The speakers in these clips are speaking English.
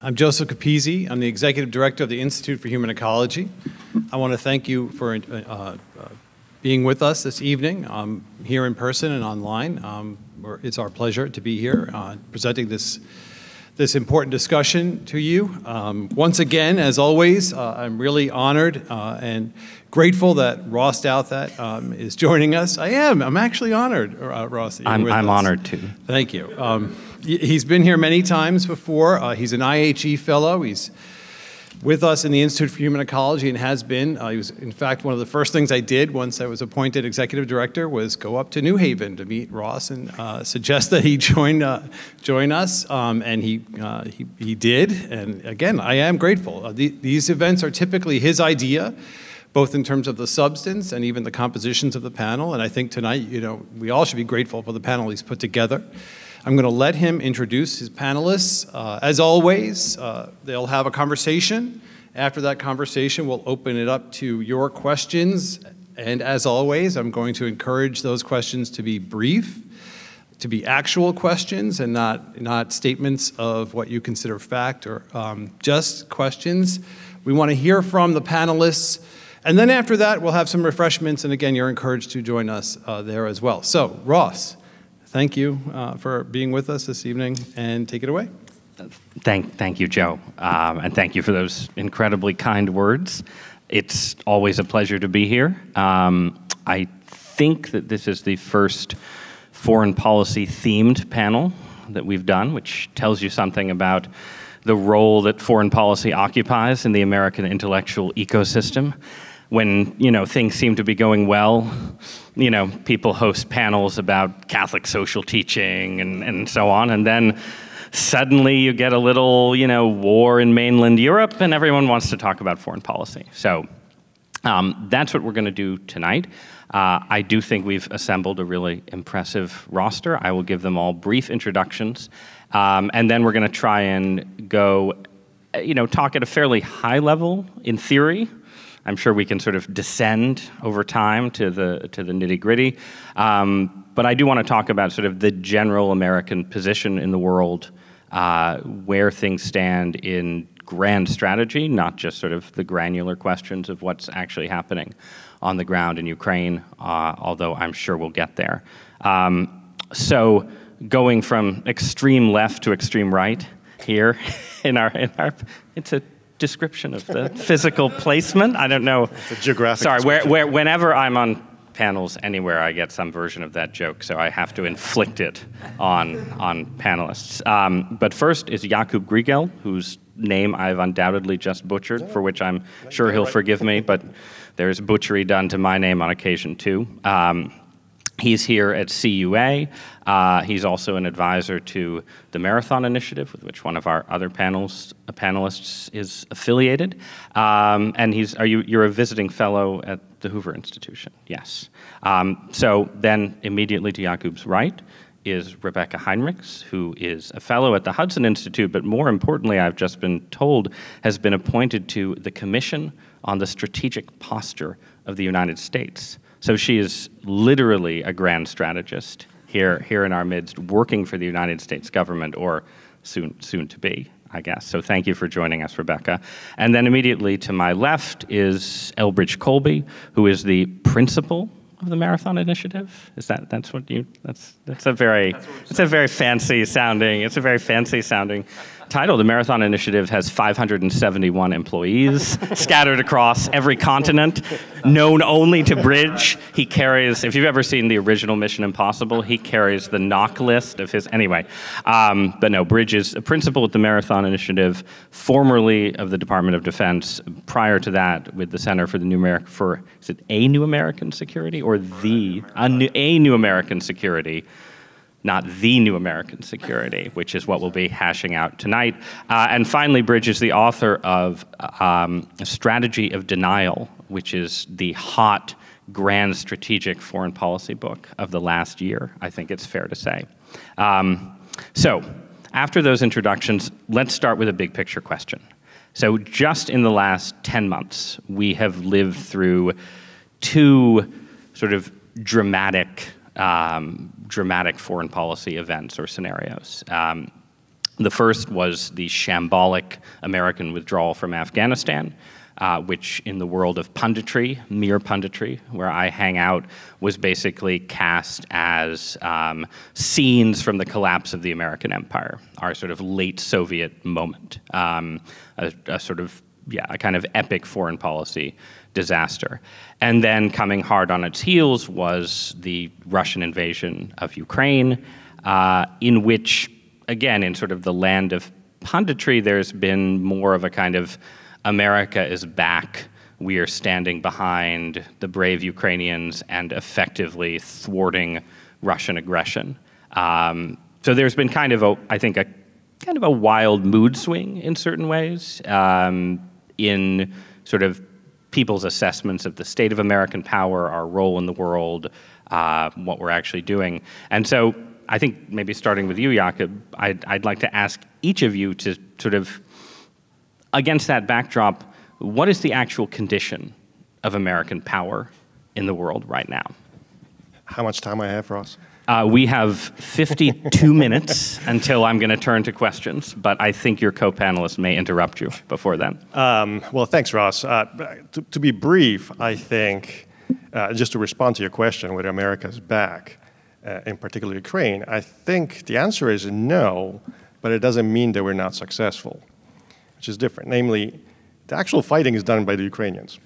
I'm Joseph Capizzi. I'm the Executive Director of the Institute for Human Ecology. I want to thank you for being with us this evening, here in person and online. It's our pleasure to be here presenting this important discussion to you. Once again, as always, I'm really honored and grateful that Ross Douthat is joining us. I'm actually honored, Ross. I'm honored too. Thank you. He's been here many times before. He's an IHE fellow. He's with us in the Institute for Human Ecology and has been. He was, in fact, one of the first things I did once I was appointed executive director was go up to New Haven to meet Ross and suggest that he join us. And he did. And again, I am grateful. These events are typically his idea, both in terms of the substance and even the compositions of the panel. And I think tonight, we all should be grateful for the panel he's put together. I'm going to let him introduce his panelists. As always, they'll have a conversation. After that conversation, we'll open it up to your questions. And as always, I'm going to encourage those questions to be brief, to be actual questions and not statements of what you consider fact or just questions. We want to hear from the panelists. And then after that, we'll have some refreshments. And again, you're encouraged to join us there as well. So, Ross, thank you for being with us this evening, and take it away. Thank you, Joe, and thank you for those incredibly kind words. It's always a pleasure to be here. I think that this is the first foreign policy themed panel that we've done, which tells you something about the role that foreign policy occupies in the American intellectual ecosystem. When, things seem to be going well, people host panels about Catholic social teaching and so on, and then suddenly you get a little, war in mainland Europe, and everyone wants to talk about foreign policy. So that's what we're going to do tonight. I do think we've assembled a really impressive roster. I will give them all brief introductions, and then we're going to try and go, talk at a fairly high level in theory. I'm sure we can sort of descend over time to the nitty-gritty. But I do want to talk about sort of the general American position in the world, where things stand in grand strategy, not just sort of the granular questions of what's actually happening on the ground in Ukraine, although I'm sure we'll get there. So going from extreme left to extreme right here in our it's a description of the physical placement. I don't know. It's a geographic. Sorry, whenever I'm on panels anywhere, I get some version of that joke, so I have to inflict it on panelists. But first is Jakub Grygiel, whose name I've undoubtedly just butchered, for which I'm sure he'll forgive me, but there's butchery done to my name on occasion too. He's here at CUA. He's also an advisor to the Marathon Initiative, with which one of our other panelists is affiliated. And you're a visiting fellow at the Hoover Institution, yes. So then immediately to Jakub's right is Rebeccah Heinrichs, who is a fellow at the Hudson Institute, but more importantly, I've just been told, has been appointed to the Commission on the Strategic Posture of the United States. So she is literally a grand strategist here in our midst, working for the United States government, or soon to be, I guess. So thank you for joining us, Rebeccah. And then immediately to my left is Elbridge Colby, who is the principal of the Marathon Initiative. That's a very fancy sounding title. The Marathon Initiative has 571 employees scattered across every continent, known only to Bridge. He carries, if you've ever seen the original Mission Impossible, he carries the knock list of his, anyway. But no, Bridge is a principal at the Marathon Initiative, formerly of the Department of Defense, prior to that with the Center for the New American, is it A New American Security or A New American Security? Not the New American Security, which is what we'll be hashing out tonight. And finally, Bridge is the author of A Strategy of Denial, which is the hot, grand strategic foreign policy book of the last year, I think it's fair to say. So after those introductions, let's start with a big picture question. So just in the last 10 months, we have lived through two sort of dramatic foreign policy events or scenarios. The first was the shambolic American withdrawal from Afghanistan, which in the world of punditry, mere punditry, where I hang out, was basically cast as scenes from the collapse of the American empire, our sort of late Soviet moment, a sort of, yeah, a kind of epic foreign policy disaster. And then coming hard on its heels was the Russian invasion of Ukraine, in which, again, in sort of the land of punditry, there's been more of a kind of America is back, we are standing behind the brave Ukrainians and effectively thwarting Russian aggression. So there's been kind of I think a kind of a wild mood swing in certain ways in sort of people's assessments of the state of American power, our role in the world, what we're actually doing. And so I think maybe starting with you, Jakub, I'd like to ask each of you to sort of, against that backdrop, what is the actual condition of American power in the world right now? How much time I have, Ross? We have 52 minutes until I'm going to turn to questions, but I think your co-panelists may interrupt you before then. Well, thanks, Ross. To be brief, I think, just to respond to your question, whether America's back, in particular Ukraine, I think the answer is no, but it doesn't mean that we're not successful, which is different. Namely, the actual fighting is done by the Ukrainians.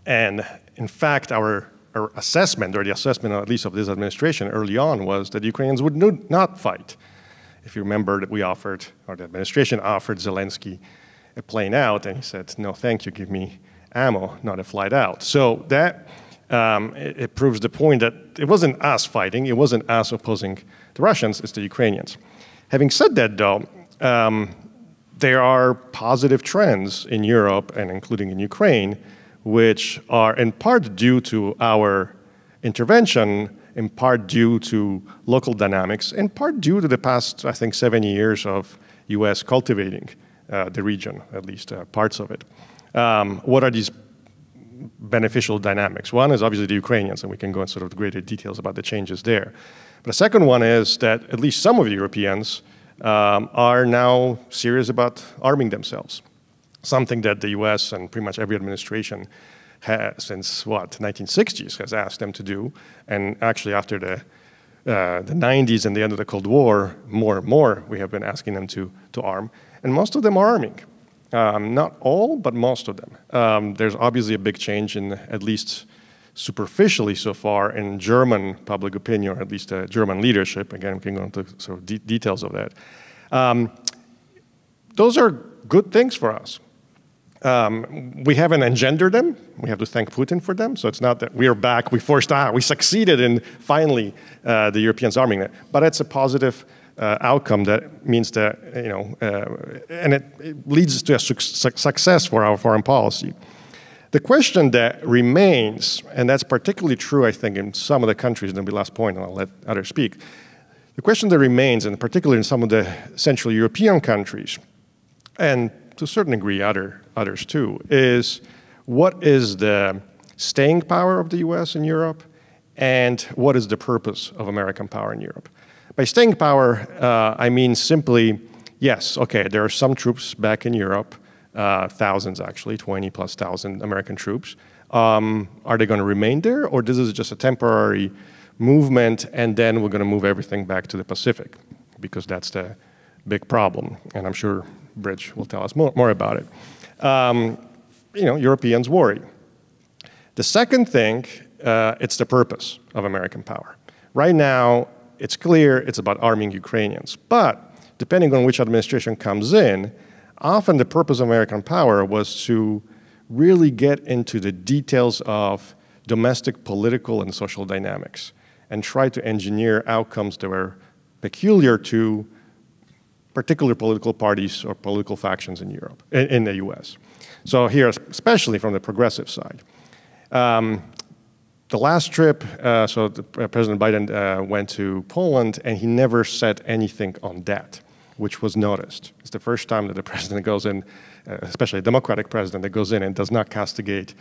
And in fact, our assessment, or the assessment at least of this administration early on, was that the Ukrainians would not fight. If you remember that we offered, or the administration offered Zelensky a plane out, and he said, no, thank you, give me ammo, not a flight out. So that, it proves the point that it wasn't us fighting, it wasn't us opposing the Russians, it's the Ukrainians. Having said that, though, there are positive trends in Europe, and including in Ukraine, which are in part due to our intervention, in part due to local dynamics, in part due to the past, I think, 7 years of US cultivating the region, at least parts of it. What are these beneficial dynamics? One is obviously the Ukrainians, and we can go into sort of greater details about the changes there. But the second one is that at least some of the Europeans are now serious about arming themselves. Something that the US and pretty much every administration has, since, what, 1960s, has asked them to do. And actually after the 90s and the end of the Cold War, more and more we have been asking them to arm. And most of them are arming. Not all, but most of them. There's obviously a big change in, at least superficially so far, in German public opinion, or at least German leadership. Again, we can go into sort of details of that. Those are good things for us. We haven't engendered them. We have to thank Putin for them. So it's not that we are back, we succeeded in finally the Europeans arming it. But it's a positive outcome that means that, and it leads to a success for our foreign policy. The question that remains, and that's particularly true, I think, in some of the countries, and that'll be the last point, and I'll let others speak. The question that remains, and particularly in some of the Central European countries, and to a certain degree others too, is what is the staying power of the US in Europe, and what is the purpose of American power in Europe? By staying power, I mean simply, yes, okay, there are some troops back in Europe, thousands actually, 20,000+ American troops. Are they going to remain there, or this is just a temporary movement, and then we're going to move everything back to the Pacific? Because that's the big problem, and I'm sure Bridge will tell us more about it. Europeans worry. The second thing, it's the purpose of American power. Right now, it's clear it's about arming Ukrainians, but depending on which administration comes in, often the purpose of American power was to really get into the details of domestic political and social dynamics and try to engineer outcomes that were peculiar to particular political parties or political factions in Europe, in the US. So here, especially from the progressive side. The last trip, President Biden went to Poland, and he never said anything on that, which was noticed. It's the first time that the president goes in, especially a Democratic president, that goes in and does not castigate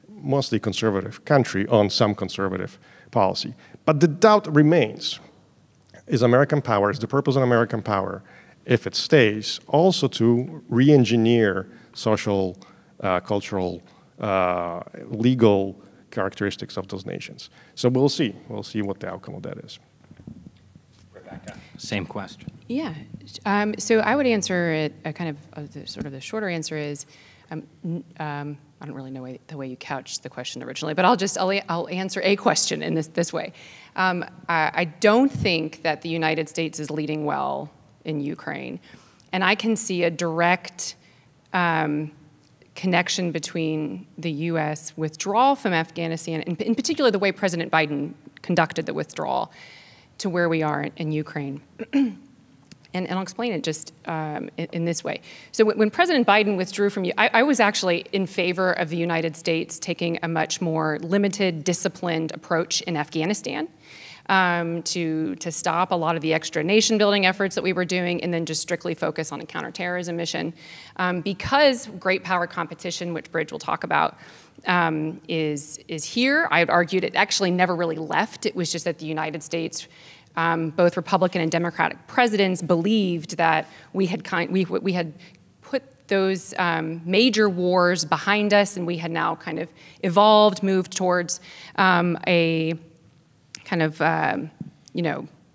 mostly conservative country on some conservative policy. But the doubt remains, is American power, is the purpose of American power if it stays, also to re-engineer social, cultural, legal characteristics of those nations. So we'll see. We'll see what the outcome of that is. Rebeccah, same question. Yeah. So I would answer it sort of the shorter answer is, I don't really know the way you couched the question originally, but I'll answer a question in this way. I don't think that the United States is leading well in Ukraine, and I can see a direct connection between the U.S. withdrawal from Afghanistan, and in particular the way President Biden conducted the withdrawal, to where we are in Ukraine. And I'll explain it just in this way. So when President Biden withdrew from you, I was actually in favor of the United States taking a much more limited, disciplined approach in Afghanistan to stop a lot of the extra nation-building efforts that we were doing, and then just strictly focus on a counterterrorism mission. Because great power competition, which Bridge will talk about, is here. I would argue it actually never really left. It was just that the United States, both Republican and Democratic presidents, believed that we had put those major wars behind us, and we had now kind of moved towards a kind of,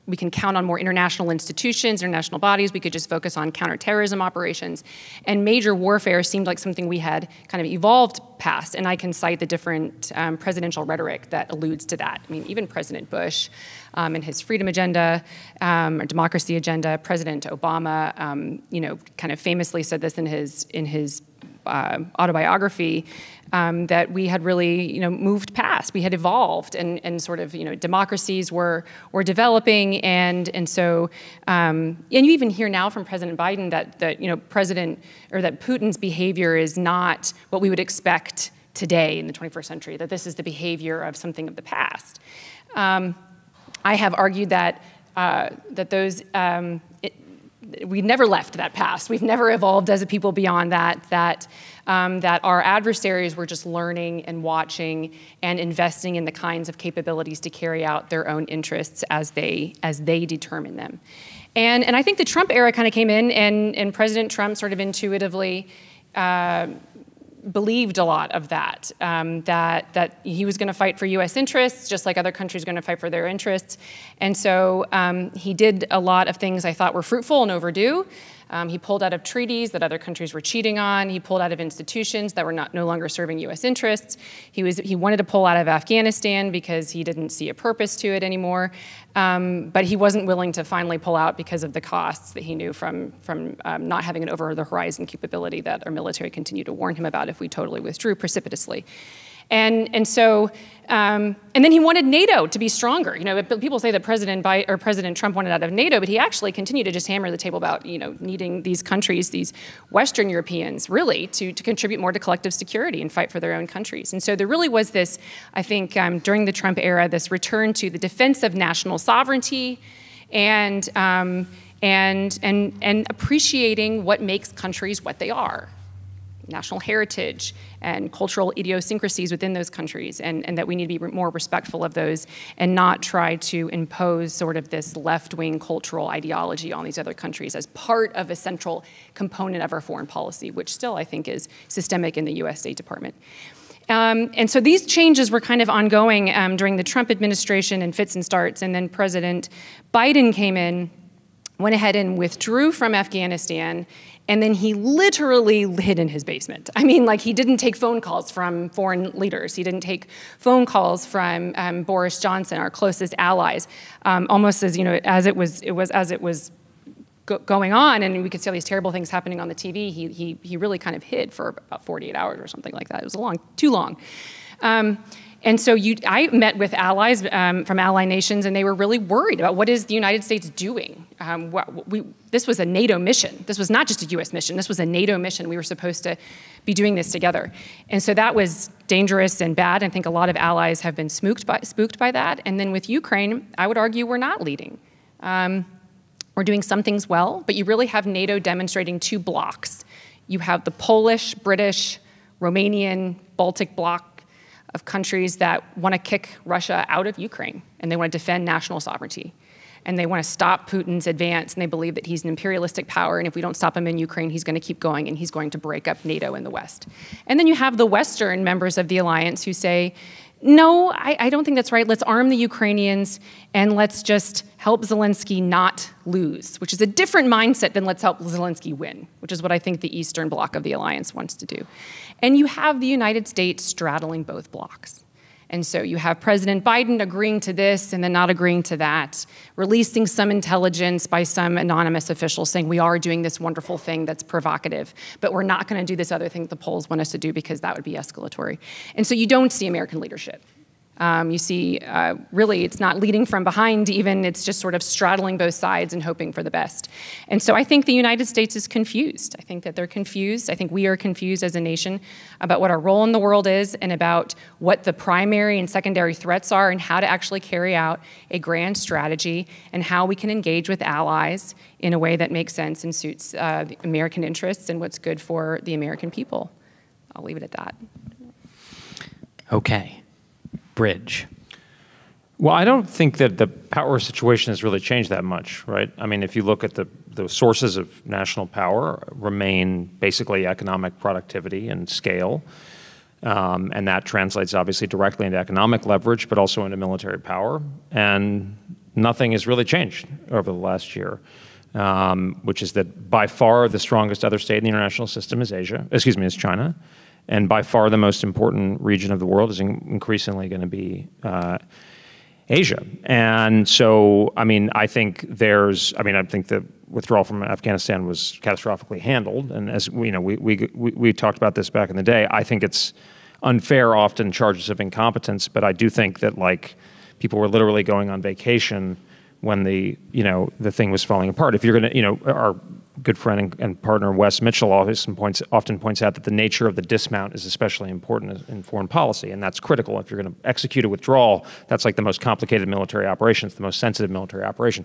we can count on more international institutions, international bodies. We could just focus on counterterrorism operations. And major warfare seemed like something we had kind of evolved past. And I can cite the different presidential rhetoric that alludes to that. I mean, even President Bush and his freedom agenda, or democracy agenda, President Obama, kind of famously said this in his autobiography, that we had really, moved past. We had evolved, and sort of, democracies were developing, and so, and you even hear now from President Biden that that Putin's behavior is not what we would expect today in the 21st century. That this is the behavior of something of the past. I have argued that we never left that past. We've never evolved as a people beyond that. That our adversaries were just learning and watching and investing in the kinds of capabilities to carry out their own interests as they determine them. And I think the Trump era kind of came in, and President Trump sort of intuitively believed a lot of that, that he was going to fight for U.S. interests, just like other countries are going to fight for their interests. And so he did a lot of things I thought were fruitful and overdue. He pulled out of treaties that other countries were cheating on. He pulled out of institutions that were no longer serving U.S. interests. He wanted to pull out of Afghanistan because he didn't see a purpose to it anymore. But he wasn't willing to finally pull out because of the costs that he knew from not having an over-the-horizon capability that our military continued to warn him about if we totally withdrew precipitously. And then he wanted NATO to be stronger. People say that President Trump wanted out of NATO, but he actually continued to just hammer the table about needing these countries, these Western Europeans, really to contribute more to collective security and fight for their own countries. And so there really was this, I think, during the Trump era, this return to the defense of national sovereignty and appreciating what makes countries what they are. National heritage and cultural idiosyncrasies within those countries, and that we need to be more respectful of those and not try to impose sort of this left-wing cultural ideology on these other countries as part of a central component of our foreign policy, which still I think is systemic in the U.S. State Department. And so these changes were kind of ongoing during the Trump administration in fits and starts, and then President Biden came in, went ahead and withdrew from Afghanistan, and then he literally hid in his basement. I mean, like, he didn't take phone calls from foreign leaders. He didn't take phone calls from Boris Johnson, our closest allies, almost as as it was going on, and we could see all these terrible things happening on the TV. He really kind of hid for about 48 hours or something like that. It was too long. And so I met with allies from ally nations, and they were really worried about what is the United States doing. This was a NATO mission. This was not just a U.S. mission. This was a NATO mission. We were supposed to be doing this together. And so that was dangerous and bad. I think a lot of allies have been spooked by that. And then with Ukraine, I would argue we're not leading. We're doing some things well, but you really have NATO demonstrating two blocks. You have the Polish, British, Romanian, Baltic bloc of countries that want to kick Russia out of Ukraine, and they want to defend national sovereignty. and they want to stop Putin's advance, and they believe that he's an imperialistic power, and if we don't stop him in Ukraine, he's going to keep going, and he's going to break up NATO in the West. And then you have the Western members of the alliance who say, no, I don't think that's right. Let's arm the Ukrainians, and let's just help Zelensky not lose, which is a different mindset than let's help Zelensky win, which is what I think the Eastern Bloc of the alliance wants to do. And you have the United States straddling both blocs. And so you have President Biden agreeing to this and then not agreeing to that, releasing some intelligence by some anonymous official saying we are doing this wonderful thing that's provocative, but we're not going to do this other thing that the polls want us to do because that would be escalatory. And so you don't see American leadership. You see, really, it's not leading from behind even, it's just sort of straddling both sides and hoping for the best. And so I think the United States is confused. I think that they're confused. I think we are confused as a nation about what our role in the world is and about what the primary and secondary threats are and how to actually carry out a grand strategy and how we can engage with allies in a way that makes sense and suits the American interests and what's good for the American people. I'll leave it at that. Okay. Bridge. Well, I don't think that the power situation has really changed that much, right? I mean, if you look at the sources of national power remain basically economic productivity and scale, and that translates obviously directly into economic leverage, but also into military power. And nothing has really changed over the last year, which is that by far the strongest other state in the international system is is China. And by far the most important region of the world is increasingly going to be Asia. And so, I mean, I think the withdrawal from Afghanistan was catastrophically handled. And as we know, we talked about this back in the day. I think it's unfair, often charges of incompetence, but I do think that like people were literally going on vacation when the thing was falling apart. If you're going to, our good friend and partner Wes Mitchell often points out that the nature of the dismount is especially important in foreign policy, and that's critical. If you're going to execute a withdrawal, that's like the most complicated military operation. It's the most sensitive military operation.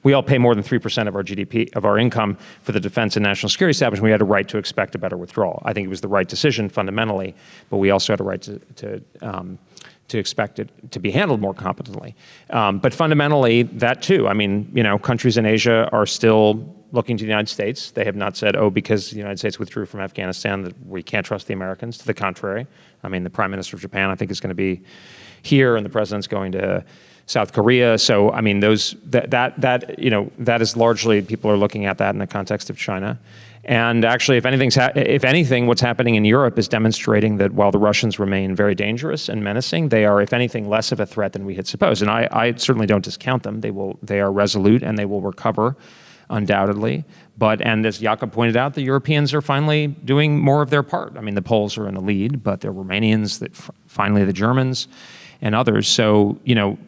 We all pay more than 3% of our GDP, of our income, for the defense and national security establishment. We had a right to expect a better withdrawal. I think it was the right decision fundamentally, but we also had a right to expect it to be handled more competently. But fundamentally, that too, I mean, countries in Asia are still looking to the United States. They have not said, oh, because the United States withdrew from Afghanistan, that we can't trust the Americans. To the contrary, I mean, the Prime Minister of Japan, I think, is going to be here, and the President's going to South Korea. So, I mean, that is largely, people are looking at that in the context of China. And actually, if anything, what's happening in Europe is demonstrating that while the Russians remain very dangerous and menacing, they are, if anything, less of a threat than we had supposed. And I certainly don't discount them. They are resolute and they will recover, undoubtedly. And as Jakub pointed out, the Europeans are finally doing more of their part. I mean, the Poles are in the lead, but the Romanians, finally the Germans, and others. So,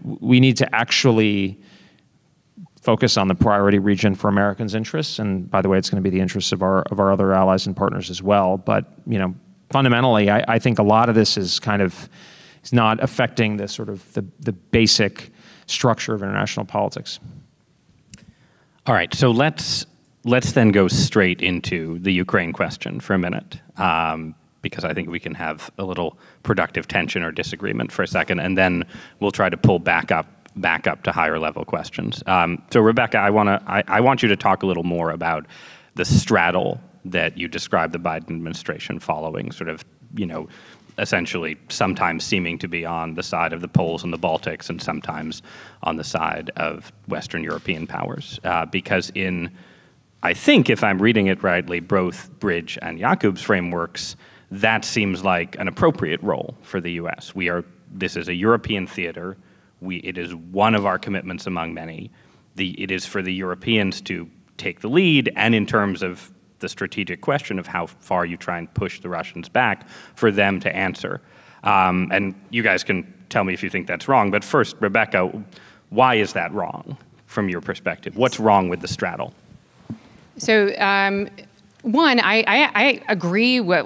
we need to actually focus on the priority region for Americans' interests. And by the way, it's going to be the interests of our other allies and partners as well. But, fundamentally, I think a lot of this is not affecting the sort of the basic structure of international politics. All right, so let's then go straight into the Ukraine question for a minute, because I think we can have a little productive tension or disagreement for a second, and then we'll try to pull back up to higher level questions. So Rebeccah, I want you to talk a little more about the straddle that you described the Biden administration following, sort of, essentially sometimes seeming to be on the side of the Poles and the Baltics and sometimes on the side of Western European powers. Because I think if I'm reading it rightly, both Bridge and Jakub's frameworks, that seems like an appropriate role for the US. This is a European theater. It is one of our commitments among many. It is for the Europeans to take the lead, and in terms of the strategic question of how far you try and push the Russians back, for them to answer. And you guys can tell me if you think that's wrong, but first, Rebeccah, why is that wrong from your perspective? What's wrong with the straddle? So, one, I agree with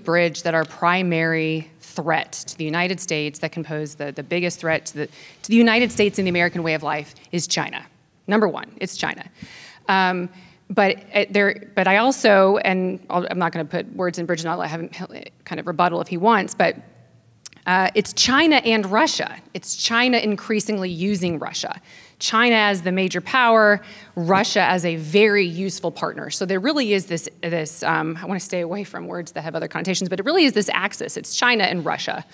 Bridge that our primary threat to the United States, that can pose the biggest threat to the United States and the American way of life, is China. Number one, it's China. But I also, and I'm not going to put words in Bridge, and I'll have him kind of rebuttal if he wants, but It's China and Russia. It's China increasingly using Russia. China as the major power, Russia as a very useful partner. So there really is this I want to stay away from words that have other connotations, but it really is this axis. It's China and Russia.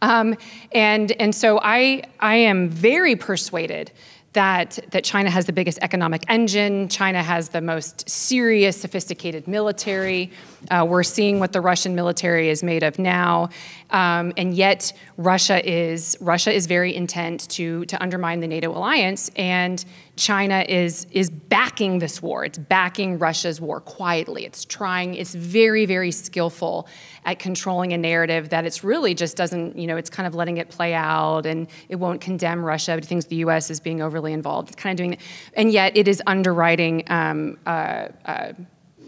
And so I am very persuaded that China has the biggest economic engine. China has the most serious, sophisticated military. We're seeing what the Russian military is made of now. And yet Russia is very intent to undermine the NATO alliance, and China is backing this war. It's backing Russia's war quietly. It's very, very skillful at controlling a narrative that it's really just doesn't, it's kind of letting it play out, and it won't condemn Russia, but it thinks the US is being overly involved. It's kind of doing that. And yet it is underwriting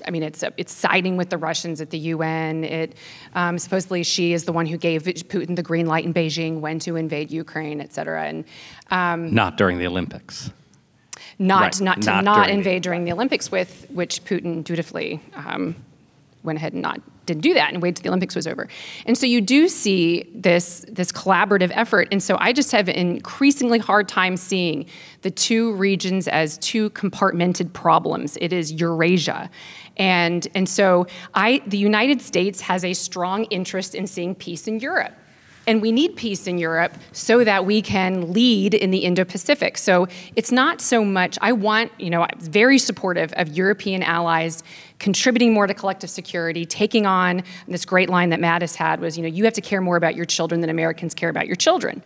it's siding with the Russians at the UN. Supposedly she is the one who gave Putin the green light in Beijing when to invade Ukraine, et cetera. And not during the Olympics. Not invade during the Olympics, with which Putin dutifully went ahead and didn't do that and waited till the Olympics was over. And so you do see this collaborative effort. And so I just have an increasingly hard time seeing the two regions as two compartmented problems. It is Eurasia. And so the United States has a strong interest in seeing peace in Europe. And we need peace in Europe so that we can lead in the Indo-Pacific. So it's not so much, I'm very supportive of European allies contributing more to collective security, taking on this great line that Mattis had was, you have to care more about your children than Americans care about your children.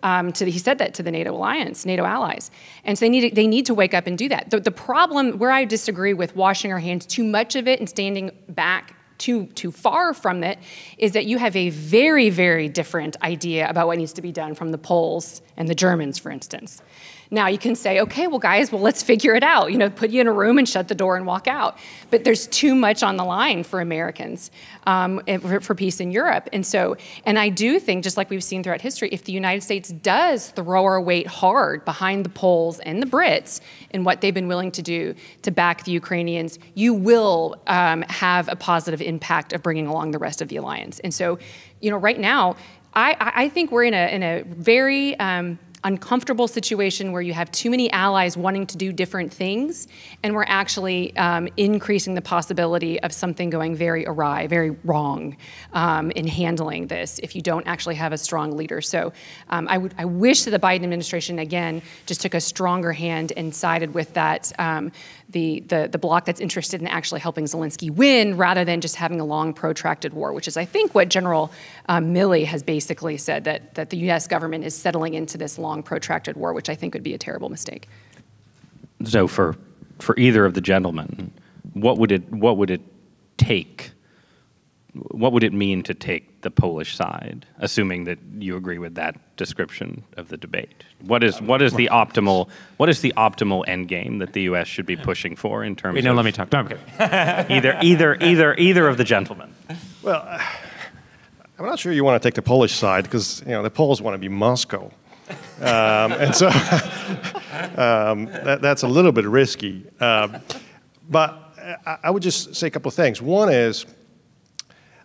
He said that to the NATO alliance, NATO allies. And so they need to wake up and do that. The problem where I disagree with washing our hands too much of it and standing back too far from it is that you have a very, very different idea about what needs to be done from the Poles and the Germans, for instance. Now you can say, okay, well guys, let's figure it out. Put you in a room and shut the door and walk out. But there's too much on the line for Americans for peace in Europe. And I do think, just like we've seen throughout history, if the United States does throw our weight hard behind the Poles and the Brits in what they've been willing to do to back the Ukrainians, you will have a positive impact of bringing along the rest of the alliance. And so, right now, I think we're in a very uncomfortable situation where you have too many allies wanting to do different things, and we're actually increasing the possibility of something going very awry, very wrong in handling this if you don't actually have a strong leader. So I wish that the Biden administration, again, just took a stronger hand and sided with that, the bloc that's interested in actually helping Zelensky win rather than just having a long, protracted war, which is, I think, what General Milley has basically said, that the U.S. government is settling into this long, protracted war, which I think would be a terrible mistake. So for either of the gentlemen, what would it take? What would it mean to take the Polish side, assuming that you agree with that description of the debate? What is the optimal end game that the U.S. should be pushing for in terms of? Let me talk. No, I'm kidding. either of the gentlemen. Well, I'm not sure you want to take the Polish side because the Poles want to be Moscow. And so that's a little bit risky. But I would just say a couple of things. One is,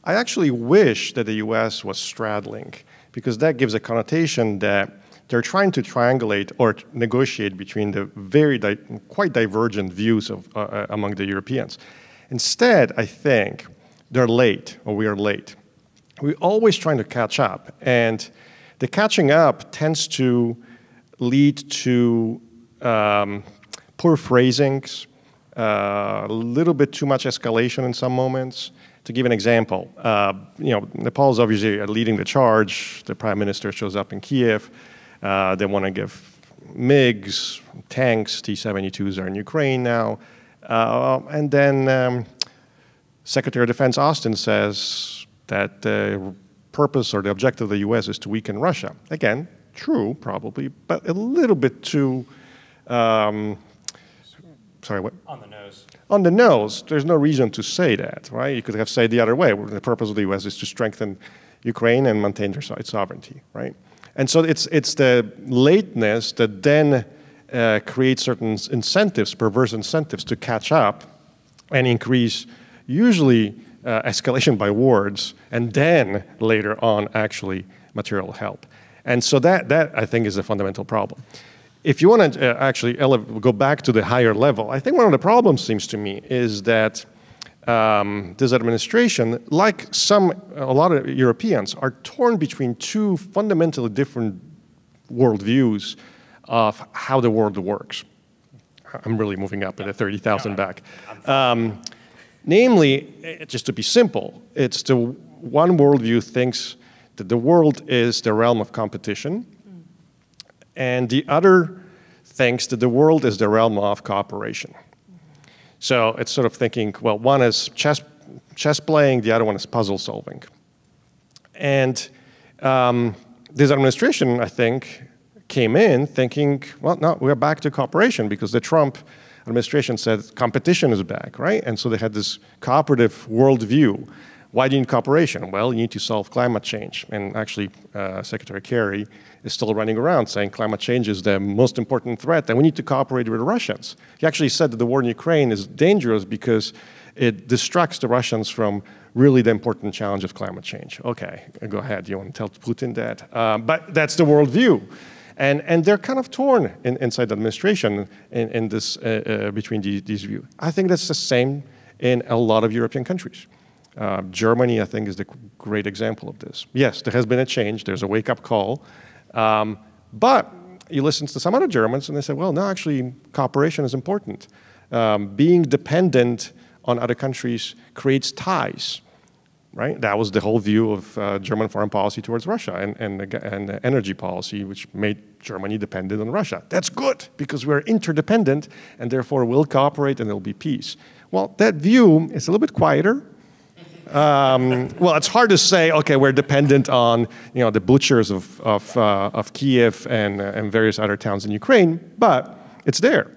I actually wish that the U.S. was straddling, because that gives a connotation that they're trying to triangulate or negotiate between the very quite divergent views of among the Europeans. Instead, I think they're late, or we are late. We're always trying to catch up, and the catching up tends to lead to poor phrasings, a little bit too much escalation in some moments. To give an example, Nepal's obviously leading the charge. The prime minister shows up in Kiev. They want to give MiGs, tanks, T-72s are in Ukraine now. And then Secretary of Defense Austin says that the purpose or the objective of the U.S. is to weaken Russia. Again, true, probably, but a little bit too, sorry, what? On the nose. On the nose. There's no reason to say that, right? You could have said the other way. The purpose of the U.S. is to strengthen Ukraine and maintain its sovereignty, right? And so it's the lateness that then creates certain incentives, perverse incentives, to catch up and increase usually escalation by words, and then later on actually material help. And so that I think is a fundamental problem. If you want to actually go back to the higher level, I think one of the problems, seems to me, is that this administration, like a lot of Europeans, are torn between two fundamentally different worldviews of how the world works. I'm really moving up at a 30,000 back. Namely, just to be simple, it's the one worldview thinks that the world is the realm of competition, and the other thinks that the world is the realm of cooperation. So it's sort of thinking, well, one is chess playing, the other one is puzzle solving. And this administration, I think, came in thinking, well, no, we're back to cooperation, because the Trump administration said competition is back, right? And so they had this cooperative worldview. Why do you need cooperation? Well, you need to solve climate change. And actually, Secretary Kerry is still running around saying climate change is the most important threat, and we need to cooperate with the Russians. He actually said that the war in Ukraine is dangerous because it distracts the Russians from really the important challenge of climate change. Okay, go ahead. You want to tell Putin that? But that's the worldview. And they're kind of torn inside the administration in this, between these views. I think that's the same in a lot of European countries. Germany, I think, is the great example of this. Yes, there has been a change. There's a wake-up call. But you listen to some other Germans, and they say, well, no, actually, cooperation is important. Being dependent on other countries creates ties, right? That was the whole view of German foreign policy towards Russia and the energy policy, which made Germany dependent on Russia. That's good, because we're interdependent, and therefore we'll cooperate and there'll be peace. Well, that view is a little bit quieter. Well, it's hard to say, okay, we're dependent on the butchers of Kiev and various other towns in Ukraine, but it's there.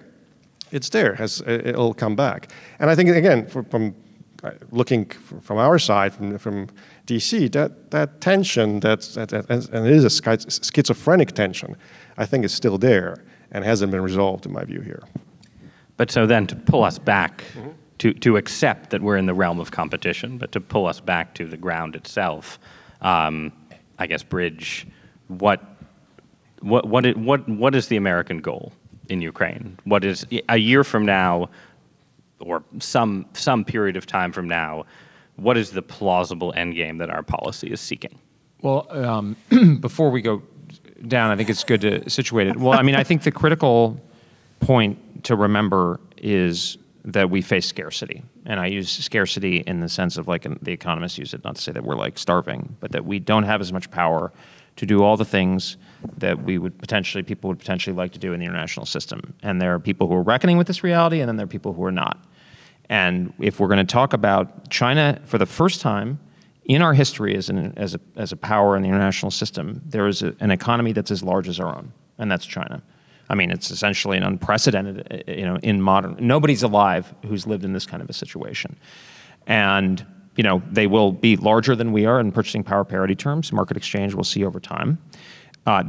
It's there. It'll come back. And I think, again, from looking from our side, from DC, that tension, and it is a schizophrenic tension, I think is still there and hasn't been resolved, in my view, here. But so then to pull us back, to accept that we're in the realm of competition, but to pull us back to the ground itself, I guess, Bridge, what is the American goal in Ukraine? What is, a year from now, or some period of time from now, what is the plausible endgame that our policy is seeking? Well, before we go down, I think it's good to situate it. Well, I mean, I think the critical point to remember is that we face scarcity. And I use scarcity in the sense of, like, the economists use it, not to say that we're like starving, but that we don't have as much power to do all the things that people would potentially like to do in the international system. And there are people who are reckoning with this reality, and then there are people who are not. And if we're going to talk about China, for the first time in our history as a power in the international system, there is an economy that's as large as our own, and that's China. I mean, it's essentially an unprecedented, in modern, nobody's alive who's lived in this kind of a situation. And, they will be larger than we are in purchasing power parity terms. Market exchange we'll see over time.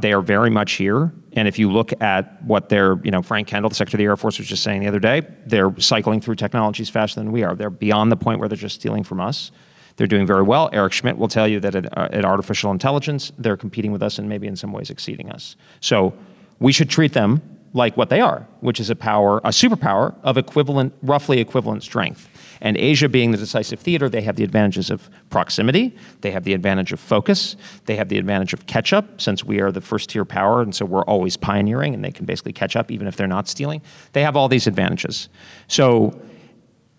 They are very much here. And if you look at what they're, Frank Kendall, the Secretary of the Air Force, was just saying the other day, they're cycling through technologies faster than we are. They're beyond the point where they're just stealing from us. They're doing very well. Eric Schmidt will tell you that at artificial intelligence, they're competing with us and maybe in some ways exceeding us. So we should treat them like what they are, which is a superpower of roughly equivalent strength. And Asia being the decisive theater, they have the advantages of proximity, they have the advantage of focus, they have the advantage of catch-up, since we are the first-tier power, and so we're always pioneering, and they can basically catch up even if they're not stealing. They have all these advantages. So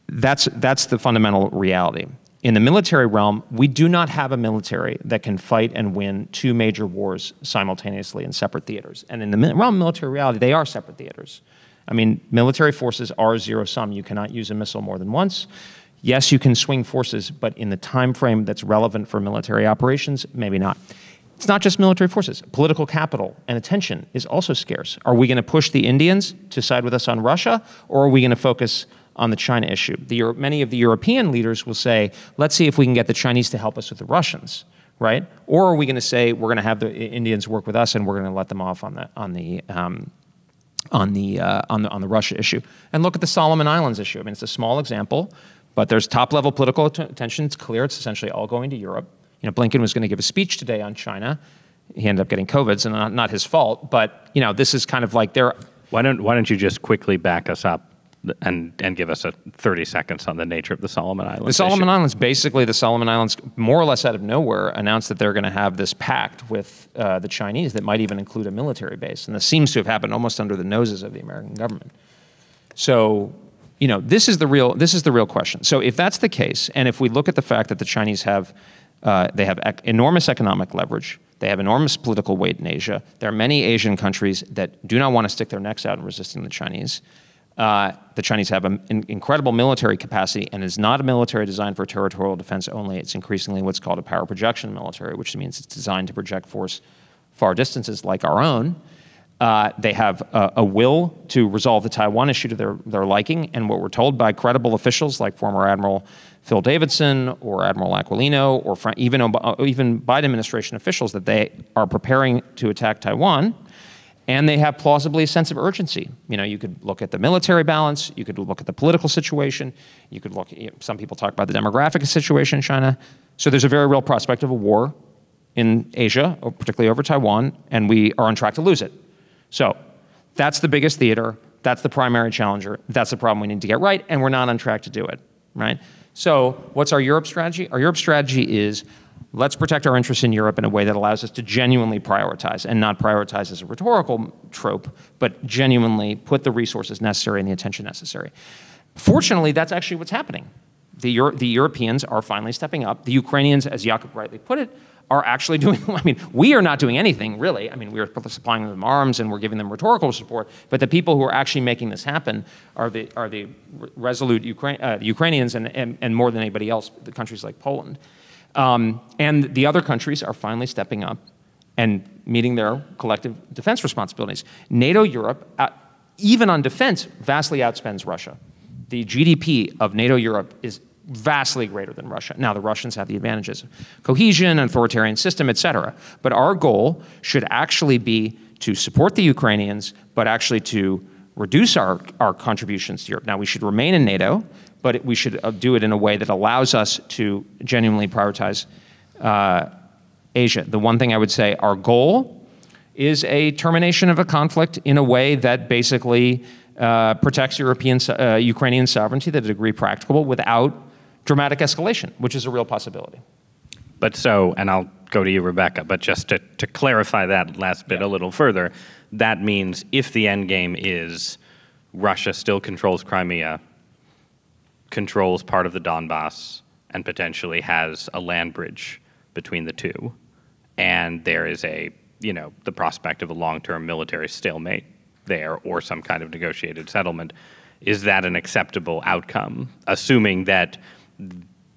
that's the fundamental reality. In the military realm, we do not have a military that can fight and win two major wars simultaneously in separate theaters. And in the realm of military reality, they are separate theaters. I mean, military forces are zero-sum. You cannot use a missile more than once. Yes, you can swing forces, but in the time frame that's relevant for military operations, maybe not. It's not just military forces. Political capital and attention is also scarce. Are we going to push the Indians to side with us on Russia, or are we going to focus on the China issue? Many of the European leaders will say, let's see if we can get the Chinese to help us with the Russians, right? Or are we going to say we're going to have the Indians work with us and we're going to let them off on the Russia issue? And look at the Solomon Islands issue. I mean, it's a small example, but there's top-level political tension. It's clear it's essentially all going to Europe. Blinken was going to give a speech today on China. he ended up getting COVID, so not his fault. But this is kind of like they're. Why don't you just quickly back us up and give us 30 seconds on the nature of the Solomon Islands? The Solomon Islands, basically, the Solomon Islands, more or less out of nowhere, announced that they're going to have this pact with the Chinese that might even include a military base, and this seems to have happened almost under the noses of the American government. So, this is the real question. So, if that's the case, and if we look at the fact that the Chinese have enormous economic leverage, they have enormous political weight in Asia. There are many Asian countries that do not want to stick their necks out in resisting the Chinese. The Chinese have an incredible military capacity, and is not a military designed for territorial defense only. It's increasingly what's called a power projection military, which means it's designed to project force far distances like our own. They have a will to resolve the Taiwan issue to their liking, and what we're told by credible officials like former Admiral Phil Davidson or Admiral Aquilino or even Biden administration officials that they are preparing to attack Taiwan, and they have plausibly a sense of urgency. You could look at the military balance, you could look at the political situation, you could look, some people talk about the demographic situation in China. So there's a very real prospect of a war in Asia, particularly over Taiwan, and we are on track to lose it. So that's the biggest theater, that's the primary challenger, that's the problem we need to get right, and we're not on track to do it, right? So what's our Europe strategy? Our Europe strategy is, let's protect our interests in Europe in a way that allows us to genuinely prioritize, and not prioritize as a rhetorical trope, but genuinely put the resources necessary and the attention necessary. Fortunately, that's actually what's happening. The Europeans are finally stepping up. The Ukrainians, as Jakub rightly put it, are actually doing, we are not doing anything, really. We're supplying them arms and we're giving them rhetorical support, but the people who are actually making this happen are the resolute Ukrainians and more than anybody else, the countries like Poland. And the other countries are finally stepping up and meeting their collective defense responsibilities. NATO Europe, even on defense, vastly outspends Russia. The GDP of NATO Europe is vastly greater than Russia. Now, the Russians have the advantages of cohesion, authoritarian system, et cetera. But our goal should actually be to support the Ukrainians, but actually to reduce our contributions to Europe. Now, we should remain in NATO, but we should do it in a way that allows us to genuinely prioritize Asia. The one thing I would say, our goal is a termination of a conflict in a way that basically protects Ukrainian sovereignty to the degree practicable without dramatic escalation, which is a real possibility. But so, and I'll go to you, Rebeccah, but just to clarify that last bit a little further, that means if the end game is Russia still controls Crimea, controls part of the Donbass, and potentially has a land bridge between the two, and there is the prospect of a long-term military stalemate there or some kind of negotiated settlement, is that an acceptable outcome, assuming that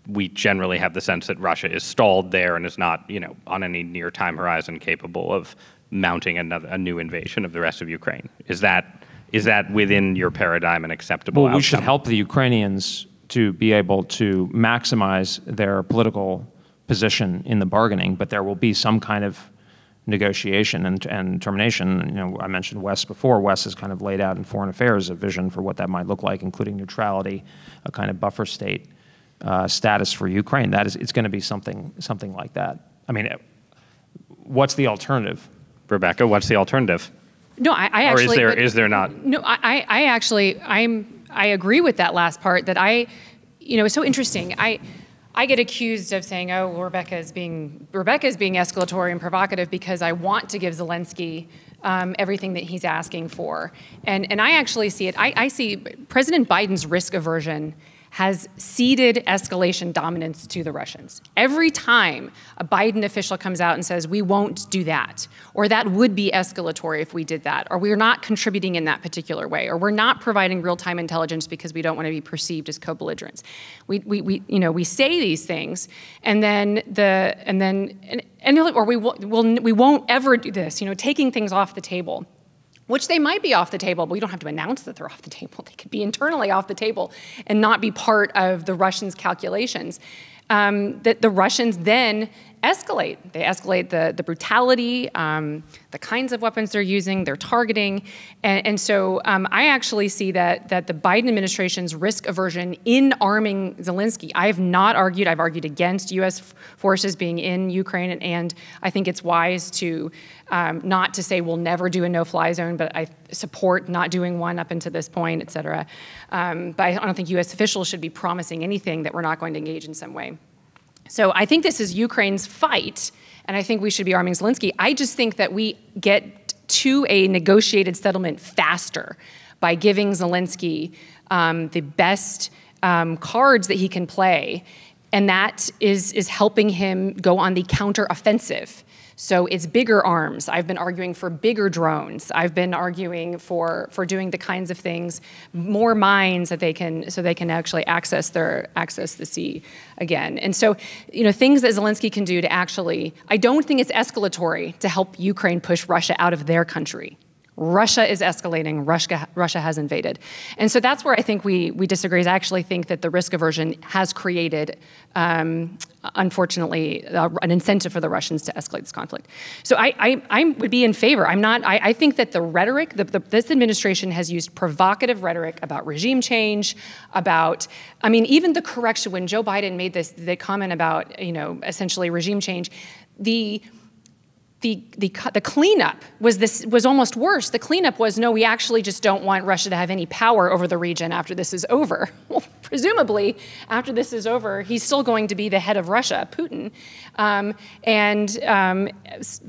we generally have the sense that Russia is stalled there and is not, on any near time horizon capable of mounting a new invasion of the rest of Ukraine? Is that within your paradigm an acceptable outcome? Well, we should help the Ukrainians to be able to maximize their political position in the bargaining, but there will be some kind of negotiation and termination. I mentioned West before. West has kind of laid out in foreign affairs a vision for what that might look like, including neutrality, a kind of buffer state status for Ukraine. It's going to be something like that. What's the alternative? Rebeccah, what's the alternative? No, I actually. Or is there not? No, I actually, I agree with that last part. That it's so interesting. I get accused of saying, oh, well, Rebeccah is being escalatory and provocative because I want to give Zelensky everything that he's asking for. And I actually see it. I see President Biden's risk aversion has ceded escalation dominance to the Russians. Every time a Biden official comes out and says, we won't do that, or that would be escalatory if we did that, or we're not contributing in that particular way, or we're not providing real-time intelligence because we don't want to be perceived as co-belligerents. We say these things, and then we won't ever do this, taking things off the table. Which they might be off the table, but we don't have to announce that they're off the table. They could be internally off the table and not be part of the Russians' calculations. That the Russians then escalate. They escalate the brutality, the kinds of weapons they're using, their targeting. And so I actually see that the Biden administration's risk aversion in arming Zelensky, I've argued against U.S. forces being in Ukraine, and I think it's wise to not to say we'll never do a no-fly zone, but I support not doing one up until this point, et cetera. But I don't think U.S. officials should be promising anything that we're not going to engage in some way. So I think this is Ukraine's fight, and I think we should be arming Zelensky. I just think that we get to a negotiated settlement faster by giving Zelensky the best cards that he can play, and that is helping him go on the counteroffensive. So it's bigger arms. I've been arguing for bigger drones. I've been arguing for doing the kinds of things, more mines that they can actually access the sea again. And so, things that Zelensky can do to actually, I don't think it's escalatory to help Ukraine push Russia out of their country. Russia is escalating. Russia has invaded. And so that's where I think we disagree. I actually think that the risk aversion has created, unfortunately, an incentive for the Russians to escalate this conflict. So I would be in favor. I think that the rhetoric, this administration has used provocative rhetoric about regime change, even the correction, when Joe Biden made the comment about, essentially regime change, the cleanup was almost worse. The cleanup was, no, we actually just don't want Russia to have any power over the region after this is over. Well, presumably, after this is over, he's still going to be the head of Russia, Putin,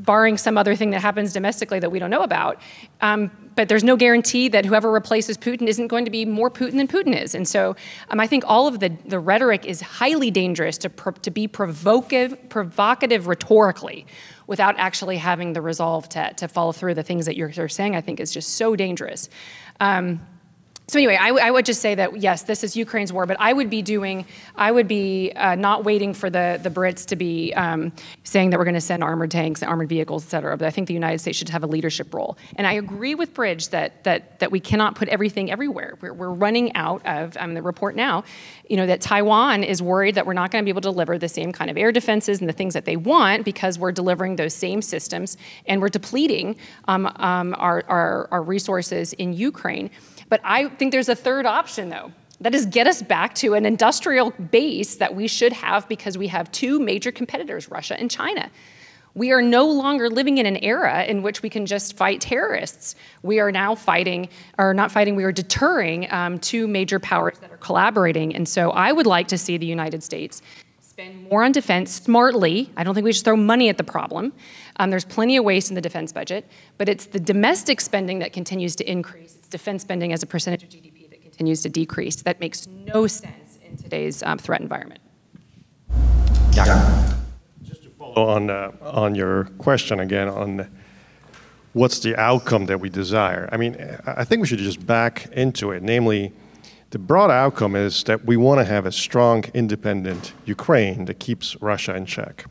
barring some other thing that happens domestically that we don't know about. But there's no guarantee that whoever replaces Putin isn't going to be more Putin than Putin is. And so I think all of the rhetoric is highly dangerous to be provocative rhetorically without actually having the resolve to follow through the things that you're saying, I think is just so dangerous. So anyway, I would just say that, yes, this is Ukraine's war, but I would be not waiting for the Brits to be saying that we're going to send armored tanks, armored vehicles, et cetera, but I think the United States should have a leadership role. And I agree with Bridge that we cannot put everything everywhere. We're running out of, the report now, that Taiwan is worried that we're not going to be able to deliver the same kind of air defenses and the things that they want because we're delivering those same systems and we're depleting our resources in Ukraine. But I think there's a third option, though. That is get us back to an industrial base that we should have because we have two major competitors, Russia and China. We are no longer living in an era in which we can just fight terrorists. We are now we are deterring two major powers that are collaborating. And so I would like to see the United States spend more on defense smartly. I don't think we should throw money at the problem. There's plenty of waste in the defense budget, but it's the domestic spending that continues to increase. It's defense spending as a percentage of GDP that continues to decrease. That makes no sense in today's threat environment. Yeah. Just to follow on your question again on what's the outcome that we desire. I think we should just back into it, namely, the broad outcome is that we want to have a strong, independent Ukraine that keeps Russia in check.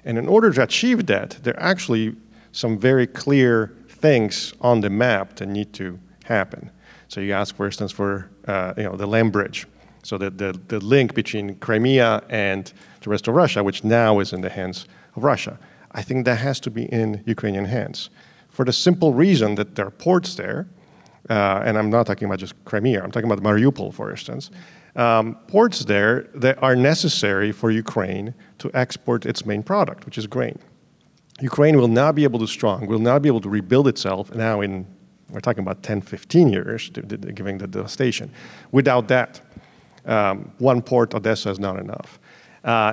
And in order to achieve that, there are actually some very clear things on the map that need to happen. So you ask, for instance, for the land bridge. So the link between Crimea and the rest of Russia, which now is in the hands of Russia. I think that has to be in Ukrainian hands. For the simple reason that there are ports there, and I'm not talking about just Crimea, I'm talking about Mariupol, for instance. Ports there that are necessary for Ukraine to export its main product, which is grain. Ukraine will not be able to rebuild itself now we're talking about 10, 15 years, given the devastation. Without that, one port, Odessa, is not enough.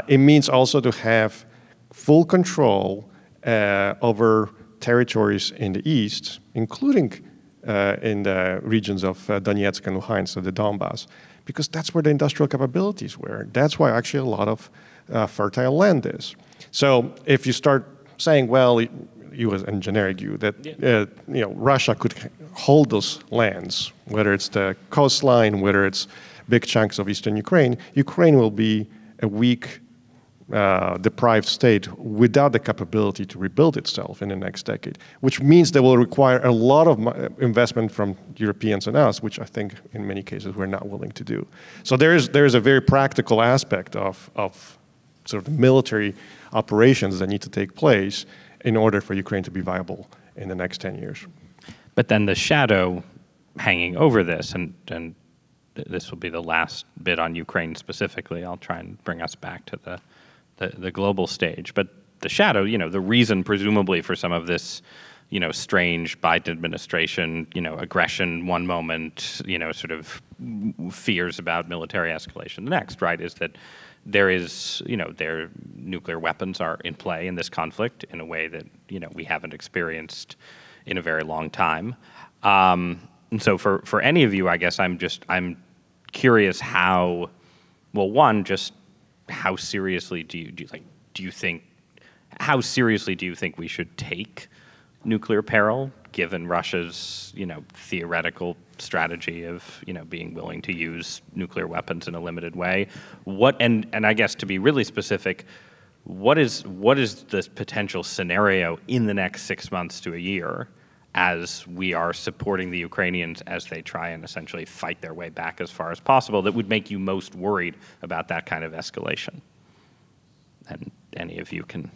It means also to have full control over territories in the east, including in the regions of Donetsk and Luhansk, so the Donbass, because that's where the industrial capabilities were. That's why actually a lot of fertile land is. So if you start saying, well, you as a generic view, that Russia could hold those lands, whether it's the coastline, whether it's big chunks of eastern Ukraine, Ukraine will be a weak, deprived state without the capability to rebuild itself in the next decade, which means they will require a lot of investment from Europeans and us, which I think in many cases we're not willing to do. So there is a very practical aspect of sort of military operations that need to take place in order for Ukraine to be viable in the next 10 years. But then the shadow hanging over this, and this will be the last bit on Ukraine specifically. I'll try and bring us back to the global stage. But the shadow, the reason presumably for some of this, strange Biden administration, aggression one moment, sort of fears about military escalation the next, right, is that there is, their nuclear weapons are in play in this conflict in a way that, we haven't experienced in a very long time. And so for any of you, I guess I'm curious how, well, one, just how seriously how seriously do you think we should take nuclear peril, given Russia's, theoretical strategy of, being willing to use nuclear weapons in a limited way? And I guess to be really specific, what is the potential scenario in the next 6 months to a year as we are supporting the Ukrainians as they try and essentially fight their way back as far as possible that would make you most worried about that kind of escalation? And any of you can.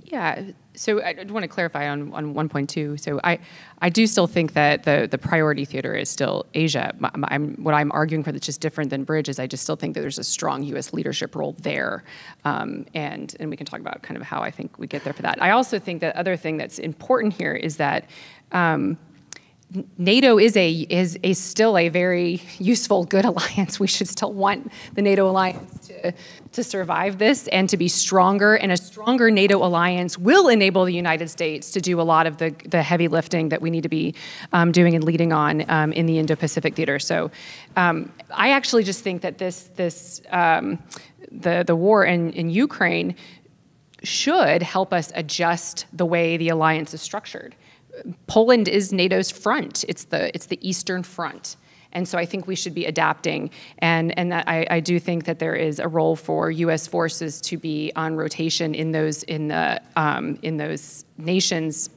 Yeah, so I want to clarify on 1.2. So I do still think that the priority theater is still Asia. What I'm arguing for that's just different than Bridge is I just still think that there's a strong U.S. leadership role there. And we can talk about kind of how I think we get there for that. I also think that other thing that's important here is that NATO is still a very useful, good alliance. We should still want the NATO alliance to survive this and to be stronger. And a stronger NATO alliance will enable the United States to do a lot of the heavy lifting that we need to be doing and leading on in the Indo-Pacific theater. So I actually just think that the war in Ukraine should help us adjust the way the alliance is structured. Poland is NATO's front. It's the Eastern Front. And so I think we should be adapting. And that I do think that there is a role for U.S. forces to be on rotation in those nations.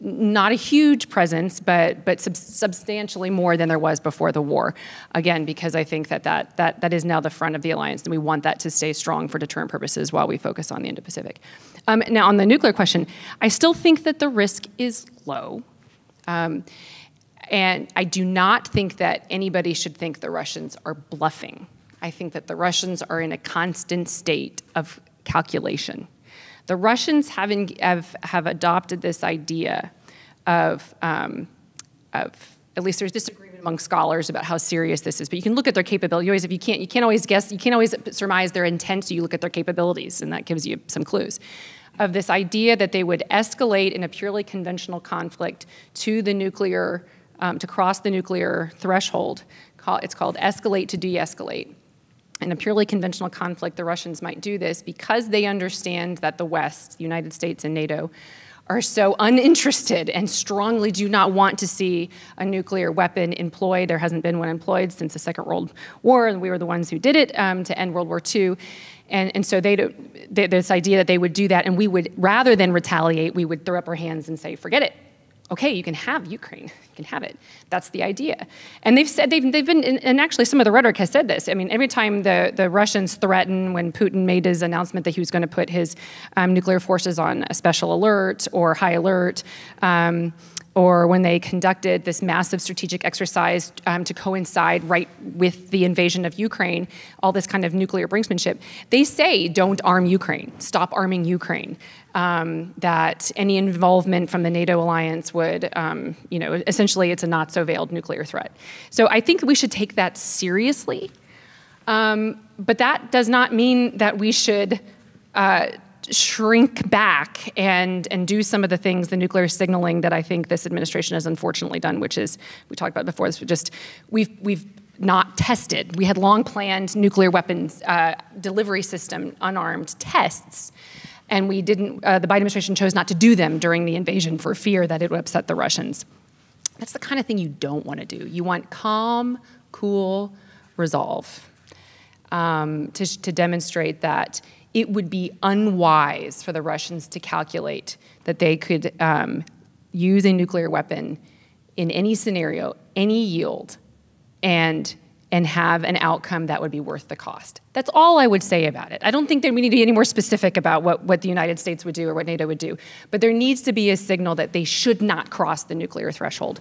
Not a huge presence, but substantially more than there was before the war. Again, because I think that is now the front of the alliance, and we want that to stay strong for deterrent purposes while we focus on the Indo-Pacific. Now, on the nuclear question, I still think that the risk is low. And I do not think that anybody should think the Russians are bluffing. I think that the Russians are in a constant state of calculation. The Russians have adopted this idea of at least there's disagreement among scholars about how serious this is. But you can look at their capabilities. You can't always guess. You can't always surmise their intent. So you look at their capabilities, and that gives you some clues. Of this idea that they would escalate in a purely conventional conflict to the nuclear, to cross the nuclear threshold. It's called escalate to de-escalate. In a purely conventional conflict, the Russians might do this because they understand that the West, the United States and NATO, are so uninterested and strongly do not want to see a nuclear weapon employed. There hasn't been one employed since the Second World War, and we were the ones who did it to end World War II. And so this idea that they would do that, and we would, rather than retaliate, we would throw up our hands and say, forget it. Okay, you can have Ukraine. You can have it. That's the idea. And they've said, they've been, and actually some of the rhetoric has said this. I mean, every time the Russians threaten, when Putin made his announcement that he was going to put his nuclear forces on a special alert or high alert, or when they conducted this massive strategic exercise to coincide right with the invasion of Ukraine, all this kind of nuclear brinksmanship, they say, don't arm Ukraine, stop arming Ukraine. That any involvement from the NATO alliance would, essentially it's a not so veiled nuclear threat. So I think we should take that seriously, but that does not mean that we should shrink back and do some of the things, the nuclear signaling that I think this administration has unfortunately done, which is, we talked about before, we've not tested. We had long planned nuclear weapons delivery system unarmed tests. And we didn't, the Biden administration chose not to do them during the invasion for fear that it would upset the Russians. That's the kind of thing you don't want to do. You want calm, cool resolve to demonstrate that it would be unwise for the Russians to calculate that they could use a nuclear weapon in any scenario, any yield, and and have an outcome that would be worth the cost. That's all I would say about it. I don't think that we need to be any more specific about what the United States would do or what NATO would do, but there needs to be a signal that they should not cross the nuclear threshold.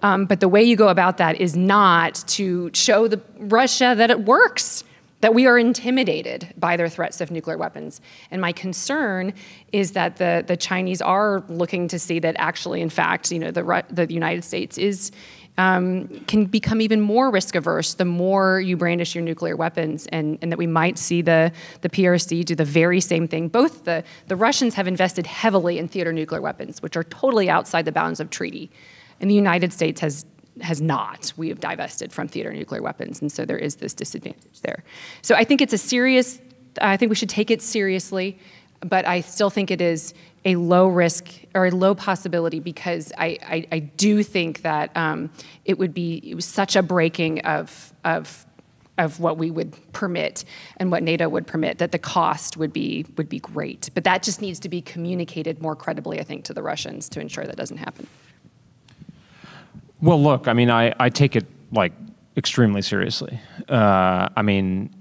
But the way you go about that is not to show Russia that it works, that we are intimidated by their threats of nuclear weapons. And my concern is that the Chinese are looking to see that actually, in fact, the United States can become even more risk averse the more you brandish your nuclear weapons, and that we might see the PRC do the very same thing. Both the Russians have invested heavily in theater nuclear weapons, which are totally outside the bounds of treaty, and the United States has not. We have divested from theater nuclear weapons, and so there is this disadvantage there. So I think I think we should take it seriously, but I still think it is a low risk or a low possibility, because I do think that it was such a breaking of what we would permit and what NATO would permit, that the cost would be great. But that just needs to be communicated more credibly, I think, to the Russians to ensure that doesn't happen. Well, look, I mean, I take it like extremely seriously. I mean,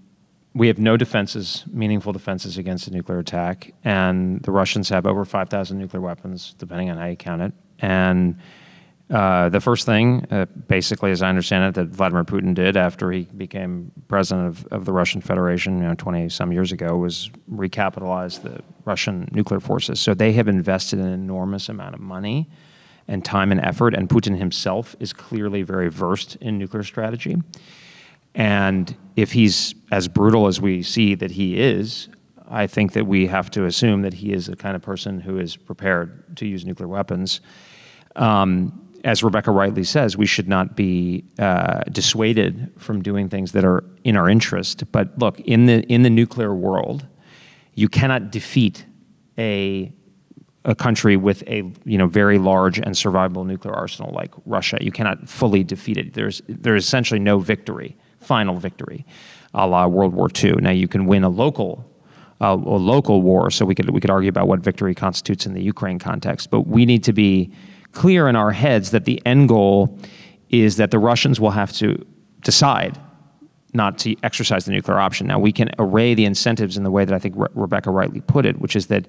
we have no defenses, meaningful defenses against a nuclear attack, and the Russians have over 5,000 nuclear weapons, depending on how you count it. And the first thing, basically, as I understand it, that Vladimir Putin did after he became president of the Russian Federation, 20-some years ago, was recapitalize the Russian nuclear forces. So they have invested an enormous amount of money and time and effort, and Putin himself is clearly very versed in nuclear strategy. And if he's as brutal as we see that he is, I think that we have to assume that he is the kind of person who is prepared to use nuclear weapons. As Rebeccah rightly says, we should not be dissuaded from doing things that are in our interest. But look, in the nuclear world, you cannot defeat a country with a very large and survivable nuclear arsenal like Russia. You cannot fully defeat it. There's essentially no victory, final victory, a la World War II. Now you can win a local war, so we could argue about what victory constitutes in the Ukraine context. But we need to be clear in our heads that the end goal is that the Russians will have to decide not to exercise the nuclear option. Now we can array the incentives in the way that I think Rebeccah rightly put it, which is that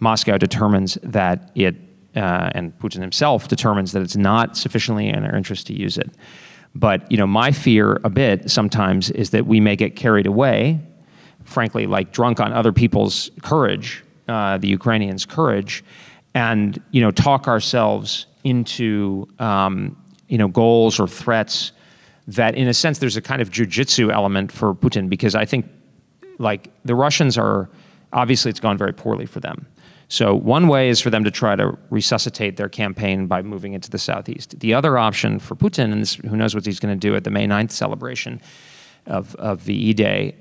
Moscow determines that and Putin himself determines that it's not sufficiently in our interest to use it. But my fear a bit sometimes is that we may get carried away, frankly, like drunk on other people's courage, the Ukrainians' courage, and talk ourselves into goals or threats that, in a sense, there's a kind of jujitsu element for Putin, because I think the Russians are obviously it's gone very poorly for them. So one way is for them to try to resuscitate their campaign by moving into the southeast. The other option for Putin, and who knows what he's going to do at the May 9th celebration of VE Day,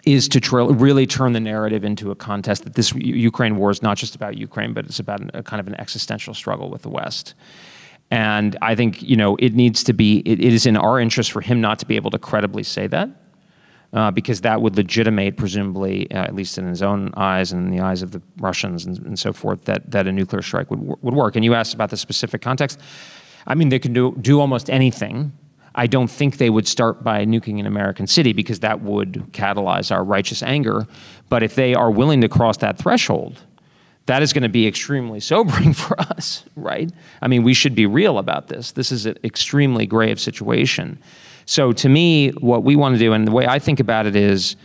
is to really turn the narrative into a contest that this Ukraine war is not just about Ukraine, but it's about a kind of an existential struggle with the West. And I think it needs to be. It is in our interest for him not to be able to credibly say that. Because that would legitimate, presumably, at least in his own eyes and in the eyes of the Russians and so forth, that a nuclear strike would work. And you asked about the specific context. I mean, they can do almost anything. I don't think they would start by nuking an American city, because that would catalyze our righteous anger. But if they are willing to cross that threshold, that is going to be extremely sobering for us, right? I mean, we should be real about this. This is an extremely grave situation. So to me, what we want to do, and the way I think about it is,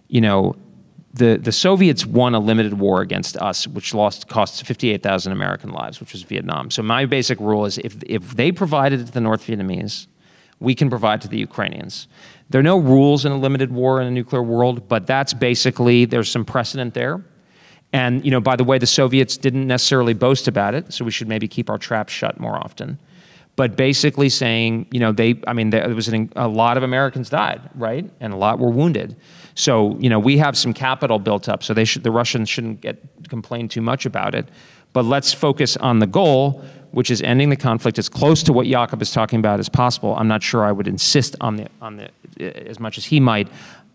the Soviets won a limited war against us, which cost 58,000 American lives, which was Vietnam. So my basic rule is if they provided it to the North Vietnamese, we can provide to the Ukrainians. There are no rules in a limited war in a nuclear world, but that's basically, there's some precedent there. And, by the way, the Soviets didn't necessarily boast about it, so we should maybe keep our traps shut more often. But basically saying, there was a lot of Americans died, right? And a lot were wounded. So, we have some capital built up, so the Russians shouldn't complain too much about it. But let's focus on the goal, which is ending the conflict as close to what Jakub is talking about as possible. I'm not sure I would insist on the as much as he might,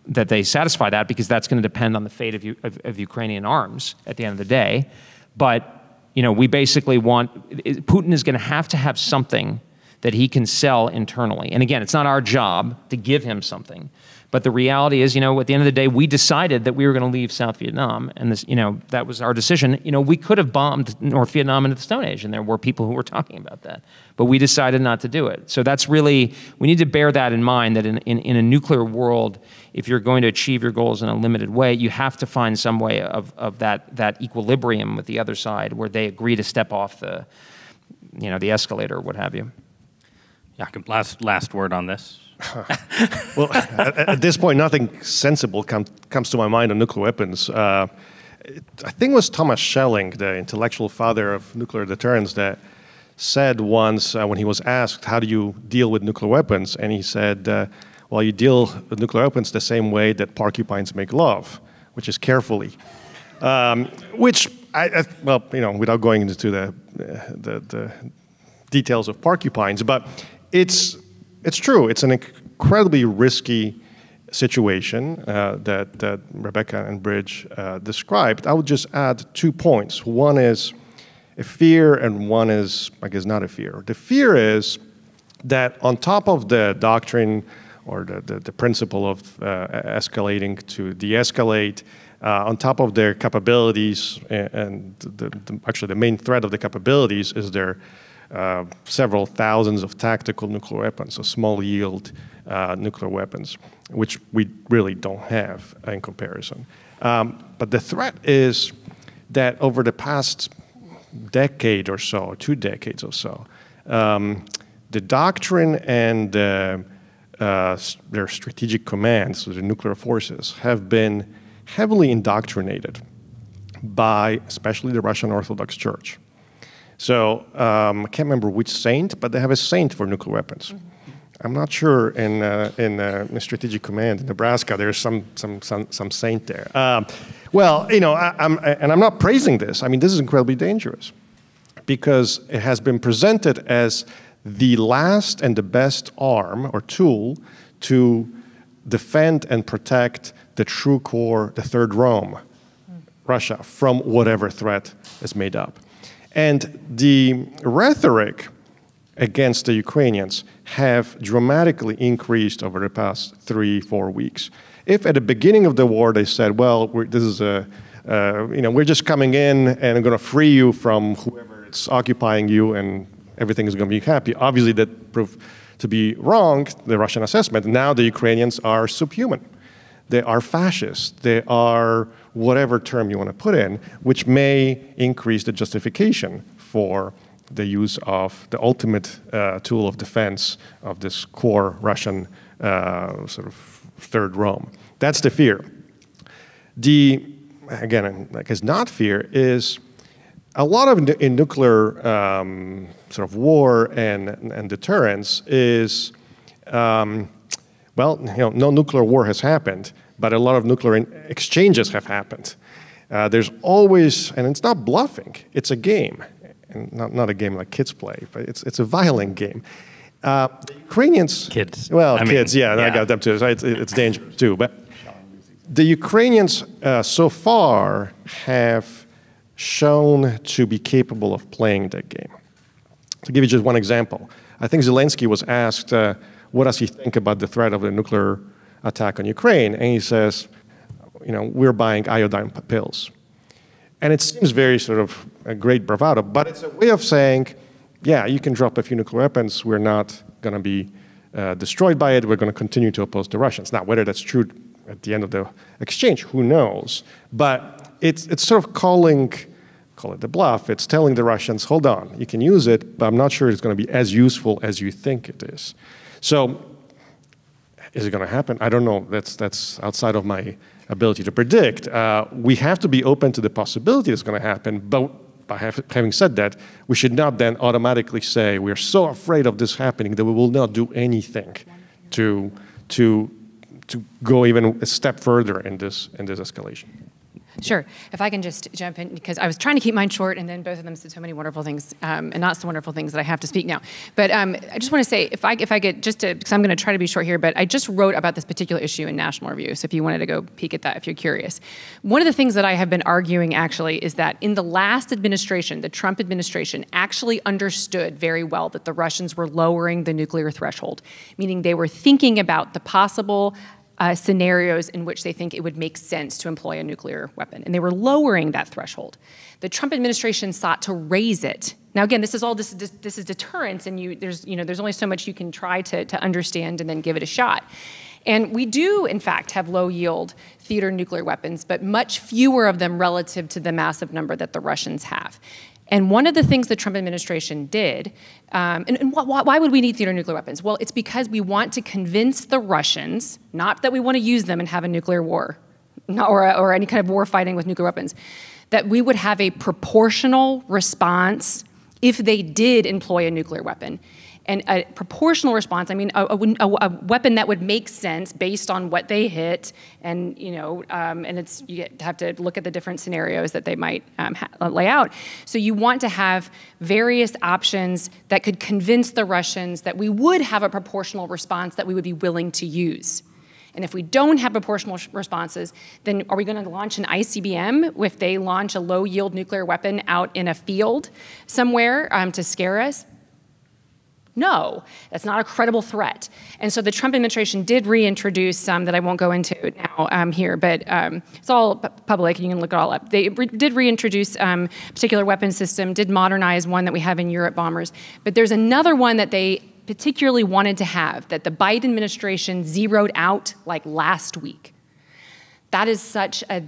that they satisfy that, because that's going to depend on the fate of Ukrainian arms at the end of the day. But we basically want, Putin is going to have something that he can sell internally. And again, it's not our job to give him something. But the reality is, at the end of the day, we decided that we were going to leave South Vietnam, and this, that was our decision. We could have bombed North Vietnam into the Stone Age, and there were people who were talking about that. But we decided not to do it. So that's really, we need to bear that in mind, that in a nuclear world, if you're going to achieve your goals in a limited way, you have to find some way of that equilibrium with the other side where they agree to step off the escalator or what have you. Jakub, last word on this. Well, at this point, nothing sensible comes to my mind on nuclear weapons. I think it was Thomas Schelling, the intellectual father of nuclear deterrence, that said once when he was asked, how do you deal with nuclear weapons? And he said, well, you deal with nuclear weapons the same way that porcupines make love, which is carefully. Which, without going into the details of porcupines, but it's true. It's an incredibly risky situation that Rebeccah and Bridge described. I would just add 2 points. One is a fear, and one is, I guess, not a fear. The fear is that on top of the doctrine or the principle of escalating to de-escalate, on top of their capabilities, and actually the main threat of the capabilities is their several thousands of tactical nuclear weapons, so small yield nuclear weapons, which we really don't have in comparison. But the threat is that over the past decade or so, 2 decades or so, the doctrine and their strategic commands, so the nuclear forces, have been heavily indoctrinated by especially the Russian Orthodox Church. So I can't remember which saint, but they have a saint for nuclear weapons. I'm not sure in the Strategic Command in Nebraska there's some saint there. I'm not praising this. I mean, this is incredibly dangerous because it has been presented as the last and the best arm or tool to defend and protect the true core, the Third Rome, Russia, from whatever threat is made up. And the rhetoric against the Ukrainians have dramatically increased over the past 3-4 weeks. If at the beginning of the war they said, well, we're just coming in and I'm going to free you from whoever is occupying you and everything is going to be happy, obviously that proved to be wrong, the Russian assessment. Now the Ukrainians are subhuman. They are fascist. They are whatever term you want to put in, which may increase the justification for the use of the ultimate tool of defense of this core Russian sort of Third Rome. That's the fear. Again, I guess not fear, is a lot of in nuclear sort of war and deterrence is, no nuclear war has happened, but a lot of nuclear exchanges have happened. There's always, and it's not bluffing, it's a game. And not a game like kids play, but it's a violent game. The Ukrainians... Kids. Well, kids, yeah, I got them too. So it's dangerous too. But the Ukrainians so far have shown to be capable of playing that game. To give you just one example, I think Zelensky was asked, what does he think about the threat of a nuclear attack on Ukraine? And he says, we're buying iodine pills. And it seems very sort of a great bravado, but it's a way of saying, yeah, you can drop a few nuclear weapons. We're not going to be destroyed by it. We're going to continue to oppose the Russians. Now, whether that's true at the end of the exchange, who knows? But it's sort of call it the bluff. It's telling the Russians, hold on, you can use it, but I'm not sure it's going to be as useful as you think it is. So is it going to happen? I don't know. That's outside of my ability to predict. We have to be open to the possibility it's going to happen, but by having said that, we should not then automatically say we're so afraid of this happening that we will not do anything to go even a step further in this escalation. Sure. If I can just jump in, because I was trying to keep mine short, and then both of them said so many wonderful things, and not so wonderful things that I have to speak now. But I just want to say, if I get just to, because I'm going to try to be short here, but I just wrote about this particular issue in National Review, so if you wanted to go peek at that, if you're curious. One of the things that I have been arguing, actually, is that in the last administration, the Trump administration actually understood very well that the Russians were lowering the nuclear threshold, meaning they were thinking about the possible scenarios in which they think it would make sense to employ a nuclear weapon. And they were lowering that threshold. The Trump administration sought to raise it. Now, again, this is deterrence, and there's only so much you can try to understand and then give it a shot. And we do, in fact, have low-yield theater nuclear weapons, but much fewer of them relative to the massive number that the Russians have. And one of the things the Trump administration did, and why would we need theater nuclear weapons? Well, it's because we want to convince the Russians, not that we want to use them and have a nuclear war, or any kind of war fighting with nuclear weapons, that we would have a proportional response if they did employ a nuclear weapon. And a proportional response, I mean, a weapon that would make sense based on what they hit, and and you have to look at the different scenarios that they might lay out. So you want to have various options that could convince the Russians that we would have a proportional response that we would be willing to use. And if we don't have proportional responses, then are we going to launch an ICBM if they launch a low-yield nuclear weapon out in a field somewhere to scare us? No, that's not a credible threat. And so the Trump administration did reintroduce some that I won't go into now here, but it's all public, you can look it all up. They did reintroduce a particular weapon system, did modernize one that we have in Europe, bombers, but there's another one that they particularly wanted to have that the Biden administration zeroed out like last week. That is such a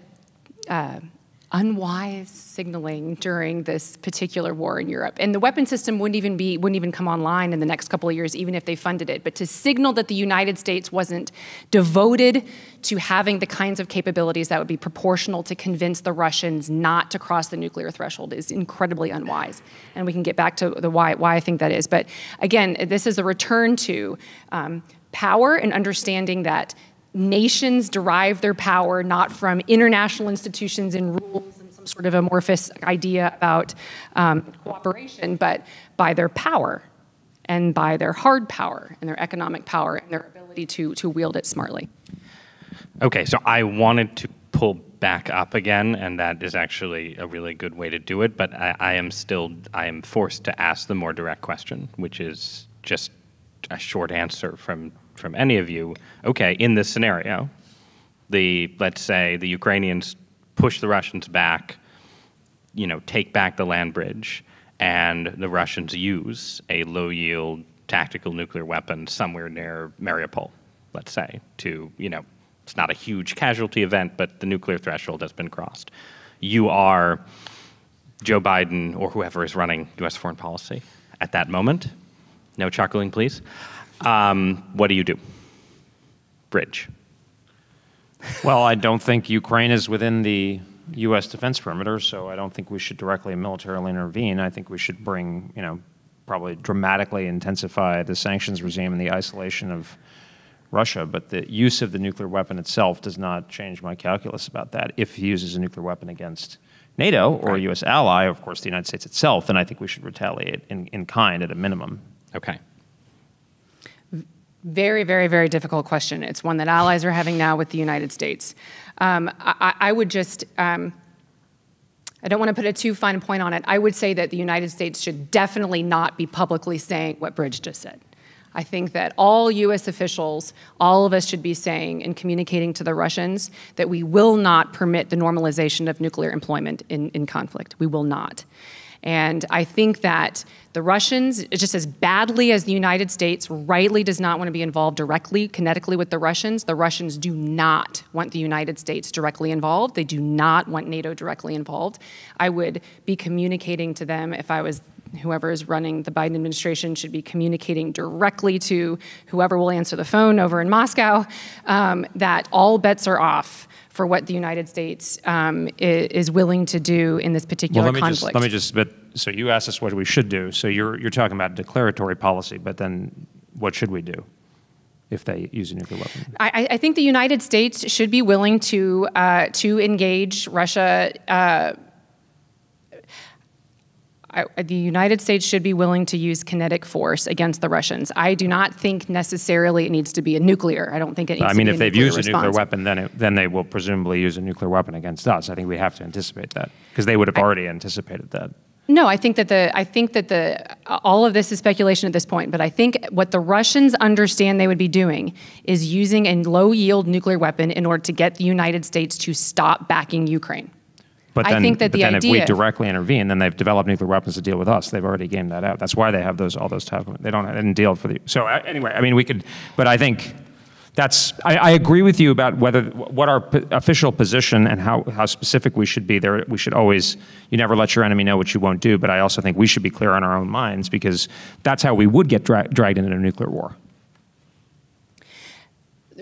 unwise signaling during this particular war in Europe. And the weapon system wouldn't even come online in the next couple of years, even if they funded it. But to signal that the United States wasn't devoted to having the kinds of capabilities that would be proportional to convince the Russians not to cross the nuclear threshold is incredibly unwise. And we can get back to the why I think that is. But again, this is a return to power and understanding that nations derive their power not from international institutions and rules and some sort of amorphous idea about cooperation, but by their power and by their hard power and their economic power and their ability to wield it smartly. Okay, so I wanted to pull back up again, and that is actually a really good way to do it, but I am forced to ask the more direct question, which is just a short answer from any of you. Okay, in this scenario, let's say the Ukrainians push the Russians back, take back the land bridge, and the Russians use a low-yield tactical nuclear weapon somewhere near Mariupol, let's say, to, it's not a huge casualty event, but the nuclear threshold has been crossed. You are Joe Biden or whoever is running U.S. foreign policy at that moment. No chuckling, please. What do you do? Bridge. Well, I don't think Ukraine is within the U.S. defense perimeter, so I don't think we should directly militarily intervene. I think we should bring, probably dramatically intensify the sanctions regime and the isolation of Russia. But the use of the nuclear weapon itself does not change my calculus about that. If he uses a nuclear weapon against NATO or a U.S. ally, of course, the United States itself, then I think we should retaliate in kind at a minimum. Okay. Very, very, very difficult question. It's one that allies are having now with the United States. I would just, I don't want to put a too fine a point on it. I would say that the United States should definitely not be publicly saying what Bridge just said. I think that all U.S. officials, all of us should be saying and communicating to the Russians that we will not permit the normalization of nuclear employment in conflict. We will not. And I think that the Russians, just as badly as the United States rightly does not want to be involved directly, kinetically with the Russians do not want the United States directly involved. They do not want NATO directly involved. I would be communicating to them, if I was whoever is running the Biden administration, should be communicating directly to whoever will answer the phone over in Moscow, that all bets are off for what the United States is willing to do in this particular conflict. So you asked us what we should do. So you're talking about declaratory policy, but then what should we do? if they use a nuclear weapon? I think the United States should be willing to engage Russia. The United States should be willing to use kinetic force against the Russians. I do not think necessarily it needs to be a nuclear. I don't think it needs to be a nuclear if they've used response. a nuclear weapon, then they will presumably use a nuclear weapon against us. I think we have to anticipate that because they would have already anticipated that. No, I think that all of this is speculation at this point, but I think what the Russians understand they would be doing is using a low-yield nuclear weapon in order to get the United States to stop backing Ukraine. But then, I think that if we directly intervene, then they've developed nuclear weapons to deal with us. They've already gamed that out. That's why they have all those types. They didn't deal for the. So anyway, I mean, we could, but I think that's. I agree with you about what our official position and how specific we should be. There, we should always. You never let your enemy know what you won't do. But I also think we should be clear on our own minds because that's how we would get dragged into a nuclear war.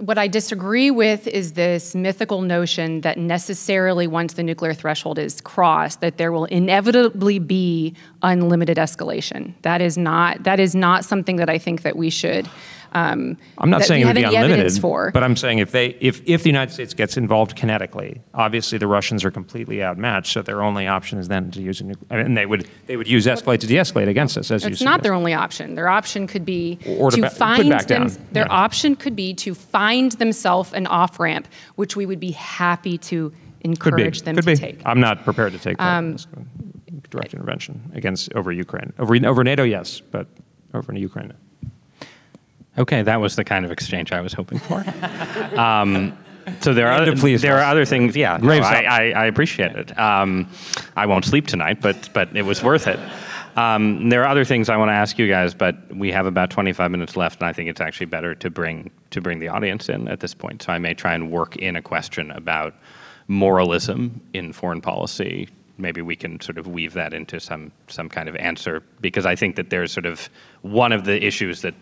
What I disagree with is this mythical notion that necessarily once the nuclear threshold is crossed, that there will inevitably be unlimited escalation. That is not something that I think that we should. I'm not saying it would be unlimited, for. But I'm saying if the United States gets involved kinetically, obviously the Russians are completely outmatched. So their only option is then to use a nuclear. And they would use escalate to de-escalate against us, as you It's suggest. not their only option. Their option could be to find them. Their option could be to find themselves an off ramp, which we would be happy to encourage them to take. I'm not prepared to take that direct intervention over Ukraine. Over NATO, yes, but over Ukraine, no. Okay, that was the kind of exchange I was hoping for. So there are other things. Yeah, no, I appreciate it. I won't sleep tonight, but it was worth it. There are other things I want to ask you guys, but we have about 25 minutes left, and I think it's actually better to bring the audience in at this point. So I may try and work in a question about moralism in foreign policy. Maybe we can sort of weave that into some kind of answer, because I think that there's sort of one of the issues that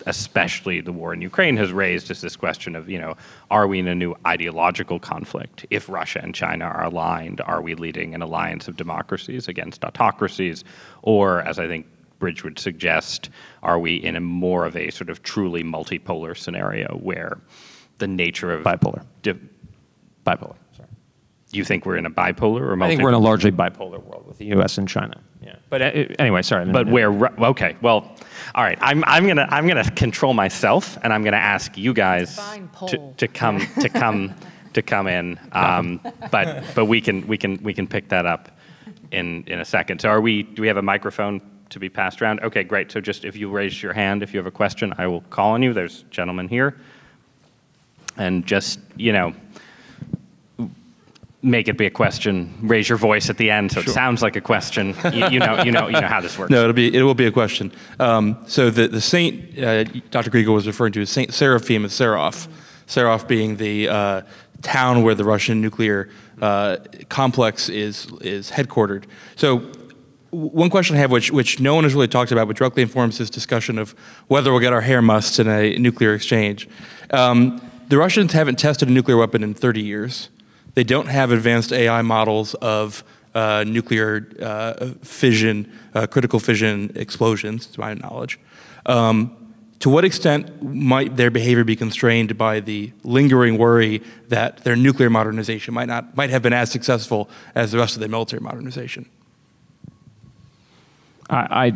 especially the war in Ukraine has raised is this question of, are we in a new ideological conflict? If Russia and China are aligned, are we leading an alliance of democracies against autocracies? Or, as I think Bridge would suggest, are we in a more of a sort of truly multipolar scenario where the nature of... Bipolar. Bipolar, sorry. You think we're in a bipolar or multipolar? I think we're in a largely bipolar world with the U.S. and China. Yeah. But anyway, sorry. But okay, well, all right. I'm gonna control myself, and I'm gonna ask you guys to come in. But we can pick that up in a second. So do we have a microphone to be passed around? Okay, great. So just if you raise your hand, if you have a question, I will call on you. There's a gentleman here, and just make it be a question. Raise your voice at the end, so it sounds like a question. You know how this works. No, it will be a question. So the saint Dr. Grygiel was referring to is Saint Seraphim of Seraph. Seraph being the town where the Russian nuclear complex is headquartered. So one question I have, which no one has really talked about, but directly informs this discussion of whether we'll get our hair mussed in a nuclear exchange. The Russians haven't tested a nuclear weapon in 30 years. They don't have advanced AI models of nuclear fission, critical fission explosions, to my knowledge. To what extent might their behavior be constrained by the lingering worry that their nuclear modernization might have been as successful as the rest of their military modernization? I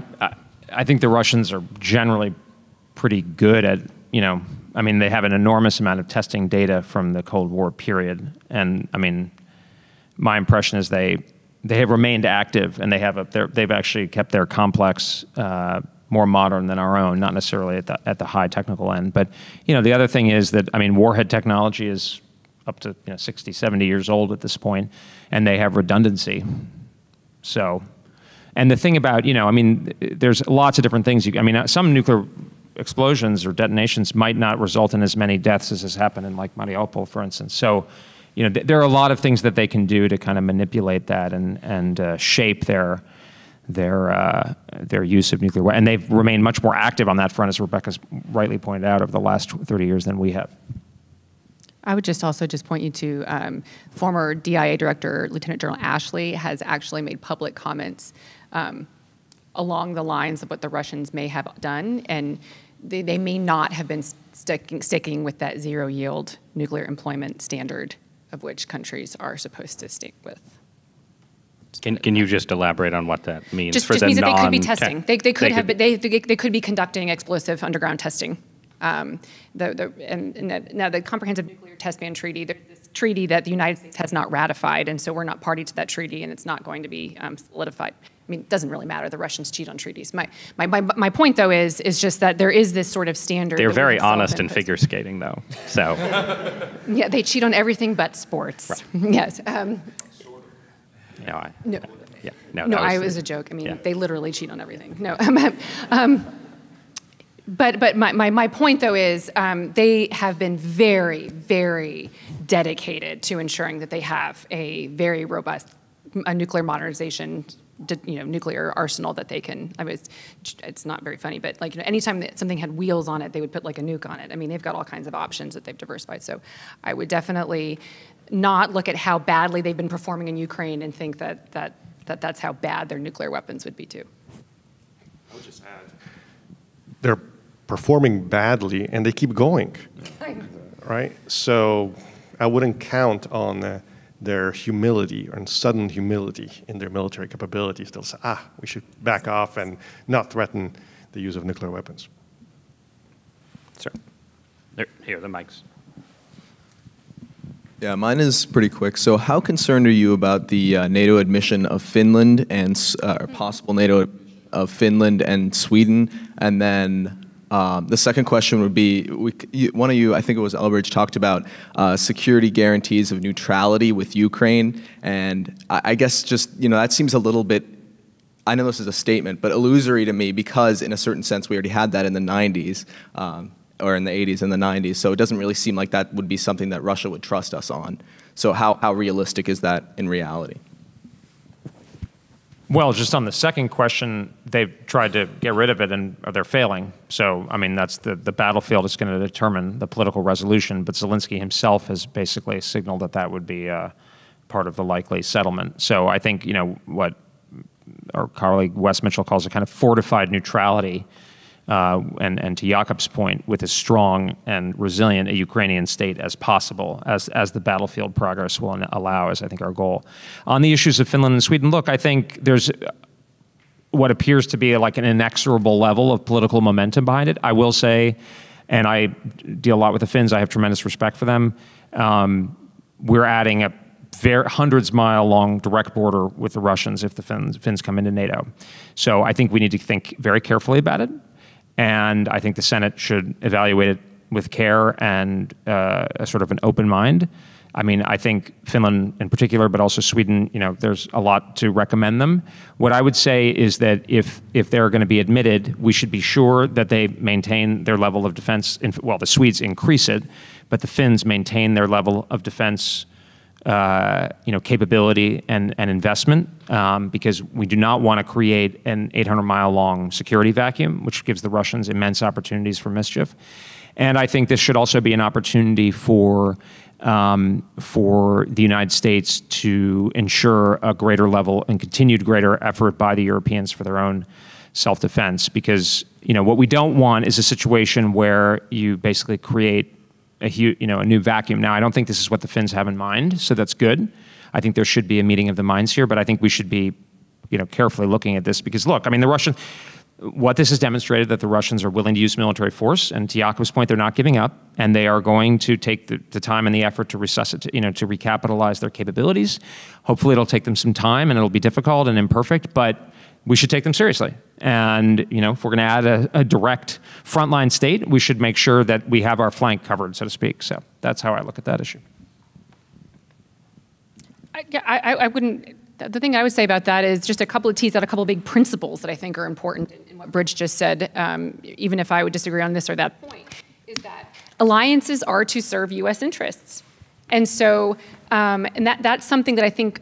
think the Russians are generally pretty good at, I mean, they have an enormous amount of testing data from the Cold War period. And I mean, my impression is they have remained active, and they've actually kept their complex more modern than our own, not necessarily at the high technical end. But, the other thing is that, I mean, warhead technology is up to 60, 70 years old at this point, and they have redundancy. So, and the thing about, I mean, there's lots of different things. Some nuclear explosions or detonations might not result in as many deaths as has happened in like Mariupol, for instance. So, there are a lot of things that they can do to kind of manipulate that and shape their use of nuclear weapons. And they've remained much more active on that front, as Rebeccah's rightly pointed out, over the last 30 years than we have. I would just point you to former DIA Director Lieutenant General Ashley has actually made public comments along the lines of what the Russians may have done, and they may not have been sticking with that zero yield nuclear employment standard of which countries are supposed to stick with. Can you just elaborate on what that means Just for the means that they could be non-tech- testing. They could be conducting explosive underground testing. Now the Comprehensive Nuclear Test Ban Treaty, there's this treaty that the United States has not ratified, and so we're not party to that treaty, and it's not going to be solidified. I mean, it doesn't really matter. The Russians cheat on treaties. My point, though, is just that there is this sort of standard. They're very honest in figure skating, though. So yeah, they cheat on everything but sports. Right. Yes. No, it was a joke. I mean, yeah. They literally cheat on everything. No. But my point, though, is they have been very, very dedicated to ensuring that they have a very robust nuclear modernization, nuclear arsenal that they can. It's not very funny, but anytime that something had wheels on it, they would put like a nuke on it. I mean, they've got all kinds of options that they've diversified. So I would definitely not look at how badly they've been performing in Ukraine and think that's how bad their nuclear weapons would be too. I would just add, they're performing badly and they keep going, right? So I wouldn't count on their humility and sudden humility in their military capabilities. They'll say, we should back off and not threaten the use of nuclear weapons. Sir, here, the mics. Yeah, mine is pretty quick. So how concerned are you about the NATO admission of Finland and possible NATO of Finland and Sweden? And then the second question would be, one of you, I think it was Elbridge, talked about security guarantees of neutrality with Ukraine. And I guess just, that seems a little bit, I know this is a statement, but illusory to me because in a certain sense we already had that in the 90s. Or in the 80s and the 90s, so it doesn't really seem like that would be something that Russia would trust us on. So how realistic is that in reality? Well, just on the second question, they've tried to get rid of it and they're failing. So, I mean, that's the battlefield is going to determine the political resolution, but Zelensky himself has basically signaled that would be part of the likely settlement. So I think, what our colleague Wes Mitchell calls a kind of fortified neutrality, and to Jakub's point, with as strong and resilient a Ukrainian state as possible, as the battlefield progress will allow, is I think our goal. On the issues of Finland and Sweden, look, I think there's what appears to be like an inexorable level of political momentum behind it. I will say, and I deal a lot with the Finns, I have tremendous respect for them. We're adding a hundreds-mile-long direct border with the Russians if the Finns come into NATO. So I think we need to think very carefully about it. And I think the Senate should evaluate it with care and a sort of an open mind. I mean, I think Finland in particular, but also Sweden, there's a lot to recommend them. What I would say is that if they're going to be admitted, we should be sure that they maintain their level of defense. Well, the Swedes increase it, but the Finns maintain their level of defense capability and investment, because we do not want to create an 800-mile-long security vacuum, which gives the Russians immense opportunities for mischief. And I think this should also be an opportunity for the United States to ensure a greater level and continued greater effort by the Europeans for their own self-defense, because what we don't want is a situation where you basically create a new vacuum. Now, I don't think this is what the Finns have in mind, so that's good. I think there should be a meeting of the minds here, but I think we should be, carefully looking at this because, look, I mean, what this has demonstrated that the Russians are willing to use military force, and to Jakub's point, they're not giving up, and they are going to take the time and the effort to resuscitate, to recapitalize their capabilities. Hopefully, it'll take them some time, and it'll be difficult and imperfect, but we should take them seriously. And, if we're going to add a direct frontline state, we should make sure that we have our flank covered, so to speak. So that's how I look at that issue. I wouldn't. The thing I would say about that is just tease out a couple of big principles that I think are important in what Bridge just said, even if I would disagree on this or that point, is that alliances are to serve U.S. interests. And so, and that's something that I think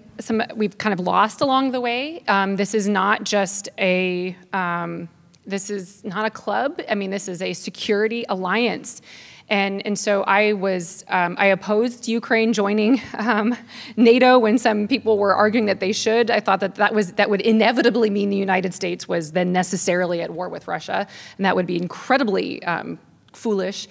we've kind of lost along the way. This is not just this is not a club. I mean, this is a security alliance. And so I opposed Ukraine joining NATO when some people were arguing that they should. I thought that would inevitably mean the United States was then necessarily at war with Russia, and that would be incredibly foolish.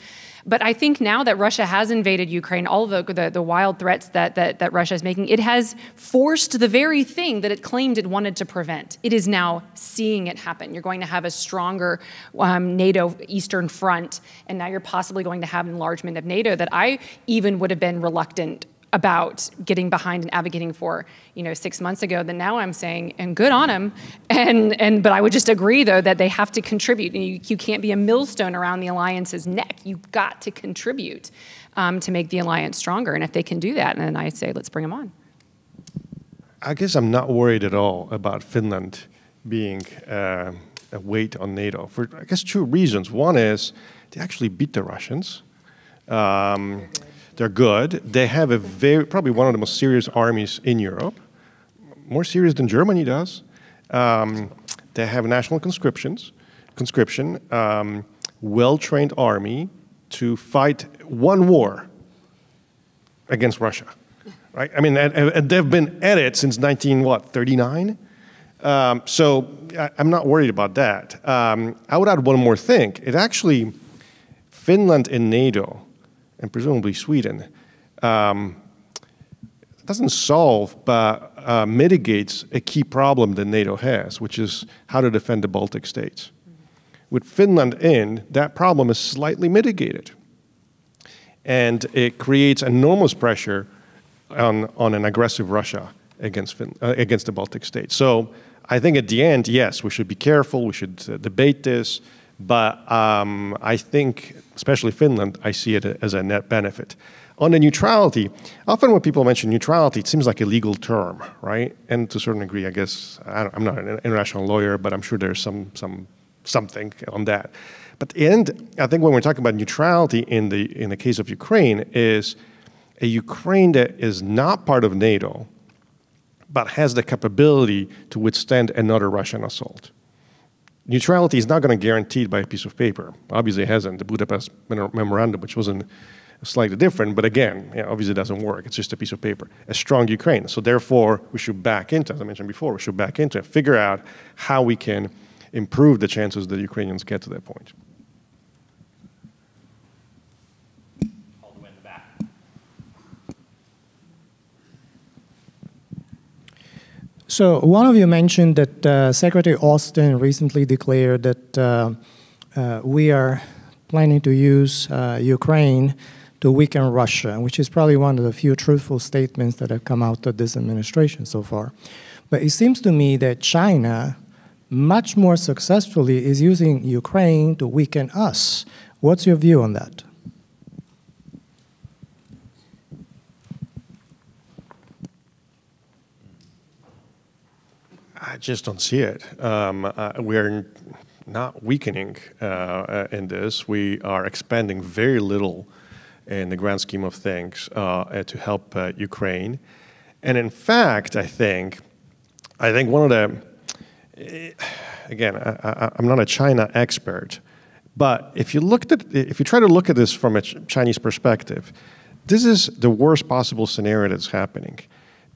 But I think now that Russia has invaded Ukraine, all the wild threats that Russia is making, it has forced the very thing that it claimed it wanted to prevent. It is now seeing it happen. You're going to have a stronger NATO Eastern Front, and now you're possibly going to have an enlargement of NATO that I even would have been reluctant about getting behind and advocating for, 6 months ago. Then now I'm saying, and good on them, but I would just agree though that they have to contribute. You can't be a millstone around the alliance's neck. You've got to contribute to make the alliance stronger. And if they can do that, then I'd say let's bring them on. I guess I'm not worried at all about Finland being a weight on NATO for, I guess, 2 reasons. One is they actually beat the Russians. They're good. They have probably one of the most serious armies in Europe, more serious than Germany does. They have national conscription, well-trained army to fight one war against Russia, right? I mean, and they've been at it since 1939. So I'm not worried about that. I would add one more thing. It actually, Finland in NATO, and presumably Sweden, doesn't solve but mitigates a key problem that NATO has, which is how to defend the Baltic states. With Finland in, that problem is slightly mitigated. And it creates enormous pressure on an aggressive Russia against the Baltic states. So I think at the end, yes, we should be careful, we should debate this, but I think, especially Finland, I see it as a net benefit. On the neutrality, often when people mention neutrality, it seems like a legal term, right? And to a certain degree, I guess, I'm not an international lawyer, but I'm sure there's something on that. But in the end, I think when we're talking about neutrality in the case of Ukraine, is a Ukraine that is not part of NATO, but has the capability to withstand another Russian assault. Neutrality is not going to be guaranteed by a piece of paper. Obviously, it hasn't. The Budapest Memorandum, which wasn't slightly different, but again, obviously it doesn't work. It's just a piece of paper. A strong Ukraine. So therefore, we should back into, as I mentioned before, we should back into it, figure out how we can improve the chances that Ukrainians get to that point. All the way in the back. So one of you mentioned that Secretary Austin recently declared that we are planning to use Ukraine to weaken Russia, which is probably one of the few truthful statements that have come out of this administration so far. But it seems to me that China much more successfully is using Ukraine to weaken us. What's your view on that? I just don't see it. We're not weakening in this. We are expanding very little in the grand scheme of things to help Ukraine. And in fact, I think one of the, again, I'm not a China expert, but if you try to look at this from a Chinese perspective, this is the worst possible scenario that's happening,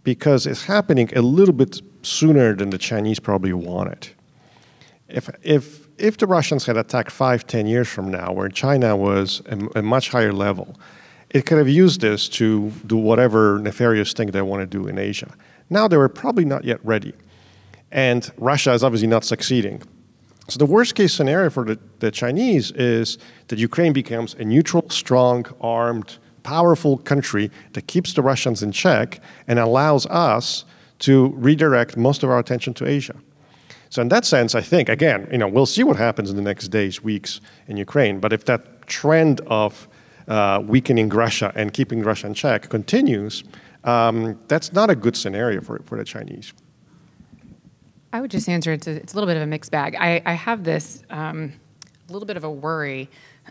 because it's happening a little bit sooner than the Chinese probably wanted. If the Russians had attacked 5-10 years from now, where China was a much higher level, it could have used this to do whatever nefarious thing they want to do in Asia. Now they were probably not yet ready. And Russia is obviously not succeeding. So the worst case scenario for the Chinese is that Ukraine becomes a neutral, strong, armed, powerful country that keeps the Russians in check and allows us to redirect most of our attention to Asia. So in that sense, I think, again, we'll see what happens in the next days, weeks in Ukraine. But if that trend of weakening Russia and keeping Russia in check continues, that's not a good scenario for the Chinese. I would just answer it's a little bit of a mixed bag. I have this little bit of a worry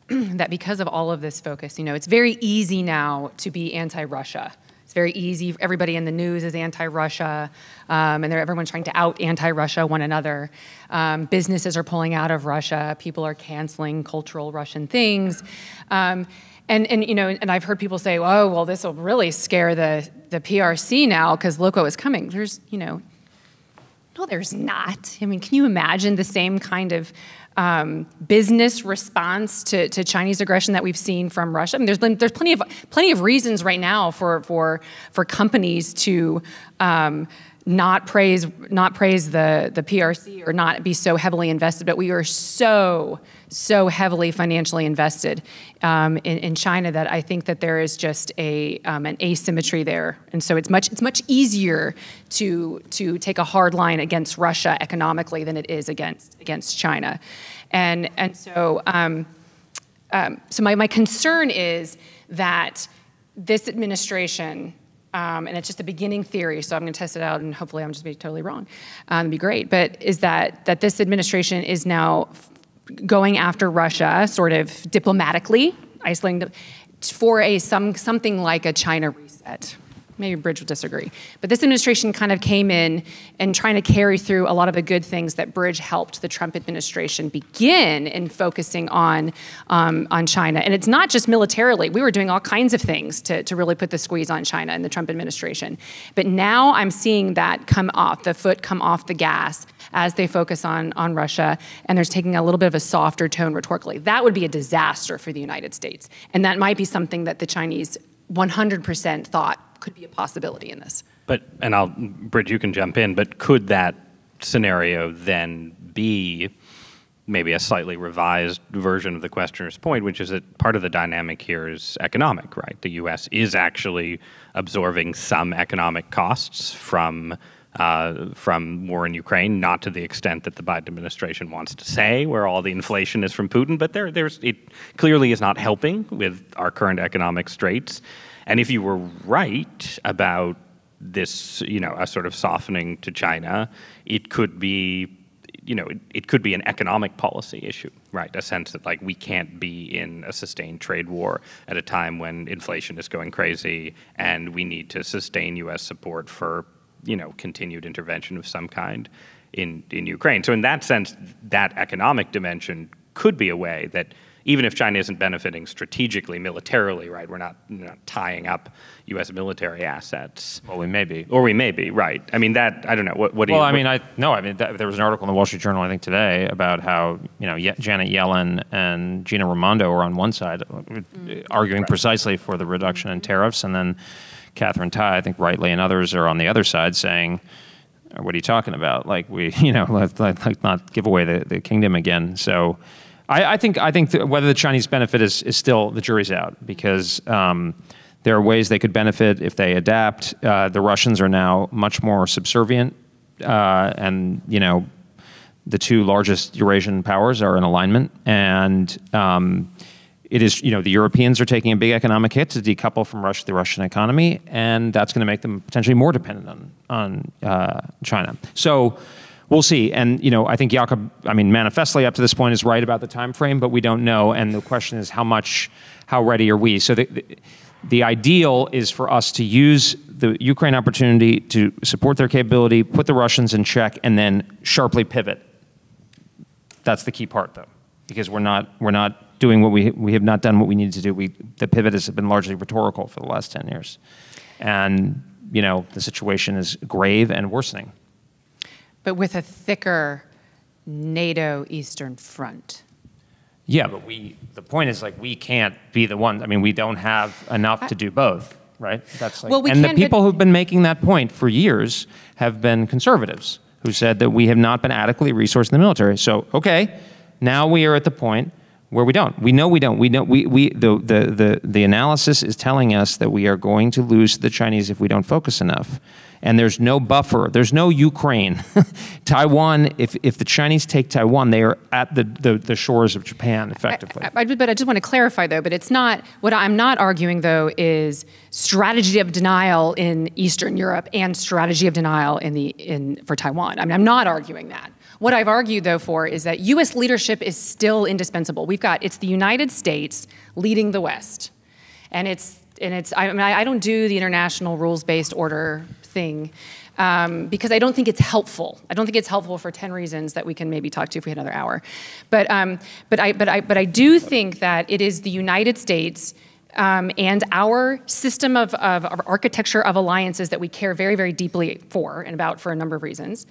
that because of all of this focus, it's very easy now to be anti-Russia. It's very easy. Everybody in the news is anti-Russia, and everyone's trying to out anti-Russia one another. Businesses are pulling out of Russia. People are canceling cultural Russian things. And I've heard people say, "Oh, well, this will really scare the PRC now because look what was coming." There's, no, there's not. I mean, can you imagine the same kind of business response to Chinese aggression that we've seen from Russia. I mean, there's plenty of reasons right now for companies to not praise the PRC or not be so heavily invested, but we are so heavily financially invested in China that I think that there is just an asymmetry there, and so it's much easier to take a hard line against Russia economically than it is against China, and so my concern is that this administration. And it's just a beginning theory, so I'm going to test it out, and hopefully I'm just be totally wrong. It'd be great. But is that this administration is now going after Russia, sort of diplomatically, isolating for something like a China reset. Maybe Bridge would disagree. But this administration kind of came in and trying to carry through a lot of the good things that Bridge helped the Trump administration begin in focusing on China. And it's not just militarily. We were doing all kinds of things to really put the squeeze on China in the Trump administration. But now I'm seeing that the foot come off the gas as they focus on Russia, and they're taking a little bit of a softer tone rhetorically. That would be a disaster for the United States. And that might be something that the Chinese 100% thought could be a possibility in this. Bridge, you can jump in, but could that scenario then be maybe a slightly revised version of the questioner's point, which is that part of the dynamic here is economic, right? The U.S. is actually absorbing some economic costs from war in Ukraine, not to the extent that the Biden administration wants to say, where all the inflation is from Putin, but it clearly is not helping with our current economic straits. And if you were right about this, a sort of softening to China, it could be, it could be an economic policy issue, right? A sense that we can't be in a sustained trade war at a time when inflation is going crazy, and we need to sustain U.S. support for, continued intervention of some kind in Ukraine. So in that sense, that economic dimension could be a way that, even if China isn't benefiting strategically, militarily, right? We're not tying up U.S. military assets. Well, we may be. Or we may be, right. I mean, I don't know. What do you... Well, there was an article in the Wall Street Journal, I think, today about how, Janet Yellen and Gina Raimondo were on one side arguing precisely for the reduction in tariffs, and then Catherine Tai, I think rightly, and others are on the other side saying, what are you talking about? Let's not give away the kingdom again. So... I think whether the Chinese benefit is still, the jury's out, because there are ways they could benefit if they adapt. The Russians are now much more subservient, and the two largest Eurasian powers are in alignment, and it is the Europeans are taking a big economic hit to decouple from the Russian economy, and that's going to make them potentially more dependent on China. So. We'll see, and I think Jakub, manifestly up to this point is right about the time frame, but we don't know, and the question is how ready are we? So the ideal is for us to use the Ukraine opportunity to support their capability, put the Russians in check, and then sharply pivot. That's the key part, though, because we're not doing what we have not done what we needed to do. The pivot has been largely rhetorical for the last 10 years, and the situation is grave and worsening. But with a thicker NATO Eastern Front. Yeah, but the point is we can't be the one. We don't have enough to do both, right? That's the people who've been making that point for years have been conservatives who said that we have not been adequately resourced in the military. So, okay, now we are at the point where we don't. We know we don't. The analysis is telling us that we are going to lose to the Chinese if we don't focus enough. And there's no buffer. There's no Ukraine. Taiwan, if the Chinese take Taiwan, they are at the shores of Japan, effectively. But I just want to clarify, though, but it's not, what I'm not arguing, though, is strategy of denial in Eastern Europe and strategy of denial for Taiwan. I'm not arguing that. What I've argued, though, for is that U.S. leadership is still indispensable. It's the United States leading the West. And I don't do the international rules-based order thing because I don't think it's helpful. I don't think it's helpful for 10 reasons that we can maybe talk to if we had another hour. But I do think that it is the United States and our system of architecture of alliances that we care very, very deeply for and about for a number of reasons.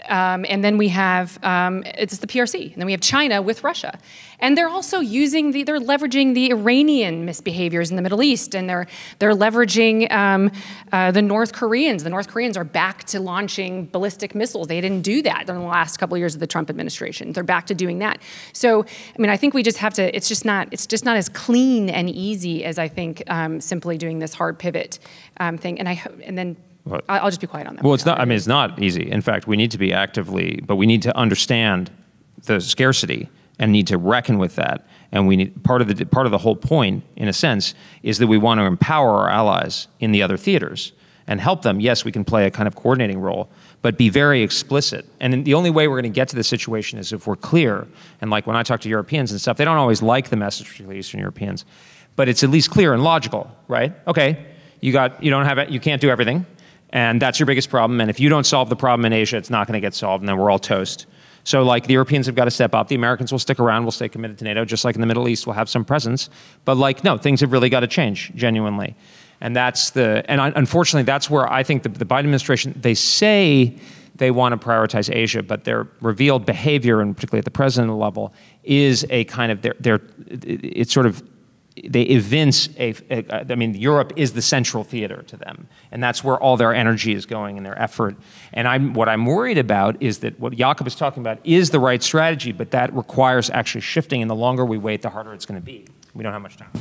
And then we have, it's the PRC. And then we have China with Russia. And they're also they're leveraging the Iranian misbehaviors in the Middle East. And they're leveraging the North Koreans. The North Koreans are back to launching ballistic missiles. They didn't do that in the last couple of years of the Trump administration. They're back to doing that. So, I mean, I think we just have to, it's just not as clean and easy as I think simply doing this hard pivot thing. And then I'll just be quiet on that. Well, it's not. I mean, it's not easy. In fact, we need to be but we need to understand the scarcity and need to reckon with that. And we need part of the whole point, in a sense, is that we want to empower our allies in the other theaters and help them. Yes, we can play a kind of coordinating role, but be very explicit. And the only way we're going to get to this situation is if we're clear. And like when I talk to Europeans and stuff, they don't always like the message, particularly Eastern Europeans, but it's at least clear and logical, right? Okay, you can't do everything. And that's your biggest problem. And if you don't solve the problem in Asia, it's not going to get solved, and then we're all toast. So like the Europeans have got to step up. The Americans will stick around. We'll stay committed to NATO, just like in the Middle East. We'll have some presence. But like, no, things have really got to change, genuinely. And unfortunately, that's where I think the Biden administration, they say they want to prioritize Asia, but their revealed behavior, and particularly at the president level, is a kind of, it's sort of, they evince I mean, Europe is the central theater to them. And that's where all their energy is going and their effort. And what I'm worried about is that what Jakub is talking about is the right strategy, but that requires actually shifting. And the longer we wait, the harder it's going to be. We don't have much time.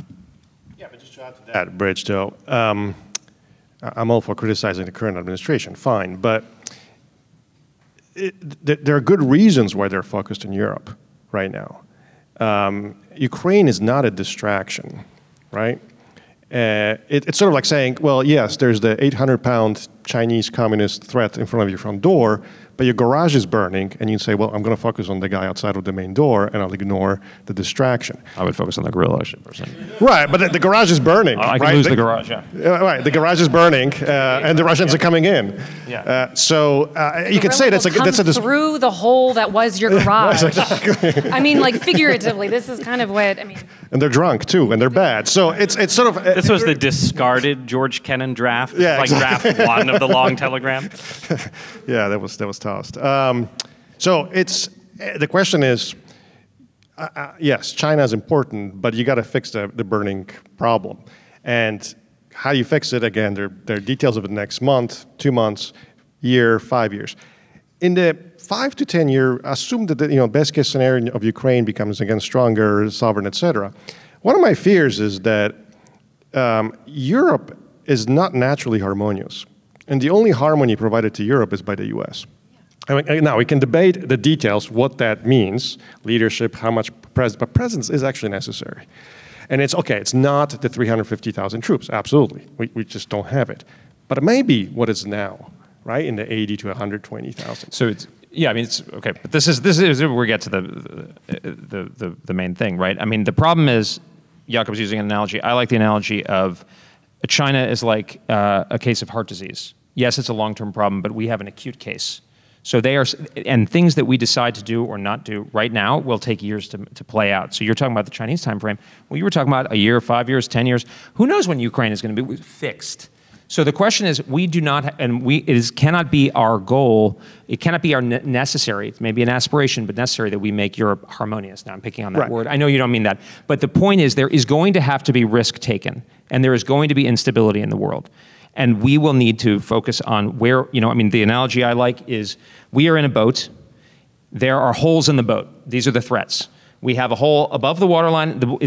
Yeah, but just to add to that, Bridge, though, I'm all for criticizing the current administration, fine. But there are good reasons why they're focused in Europe right now. Ukraine is not a distraction, right? It's sort of like saying, well, yes, there's the 800-pound Chinese communist threat in front of your front door, but your garage is burning, and you say, well, I'm going to focus on the guy outside of the main door, and I'll ignore the distraction. I would focus on the gorilla, personally. Right, but the garage is burning. I can right? lose the garage, yeah. Right, the garage is burning, and the Russians are coming in. Yeah. You could say that's through the hole that was your garage. Exactly. I mean, like figuratively, this is kind of what I mean. And they're drunk too, and they're bad. So it's sort of. This was the discarded George Kennan draft, yeah, like exactly. draft one of the long telegram. Yeah, that was tossed. So the question is, yes, China is important, but you got to fix the burning problem. And how you fix it, again, there are details of it next month, 2 months, year, 5 years. In the 5 to 10 year, assume that the best case scenario of Ukraine becomes again stronger, sovereign, etc. One of my fears is that Europe is not naturally harmonious, and the only harmony provided to Europe is by the U.S. I mean, now we can debate the details, what that means, leadership, how much presence, but presence is actually necessary. And it's okay, it's not the 350,000 troops, absolutely. We just don't have it. But it may be what it's now, right, in the 80 to 120,000. So it's, yeah, I mean, it's, okay, but this is where we get to the main thing, right? I mean, the problem is, Jakub's using an analogy. I like the analogy of China is like a case of heart disease. Yes, it's a long-term problem, but we have an acute case. So they are, and things that we decide to do or not do right now will take years to play out. So you're talking about the Chinese time frame. Well, you were talking about a year, 5 years, 10 years. Who knows when Ukraine is going to be fixed? So the question is, we do not, cannot be our goal. It cannot be our necessary. It may be an aspiration, but necessary that we make Europe harmonious. Now I'm picking on that word. I know you don't mean that, but the point is, there is going to have to be risk taken, and there is going to be instability in the world. And we will need to focus on where, I mean, the analogy I like is, we are in a boat. There are holes in the boat. These are the threats. We have a hole above the waterline. We're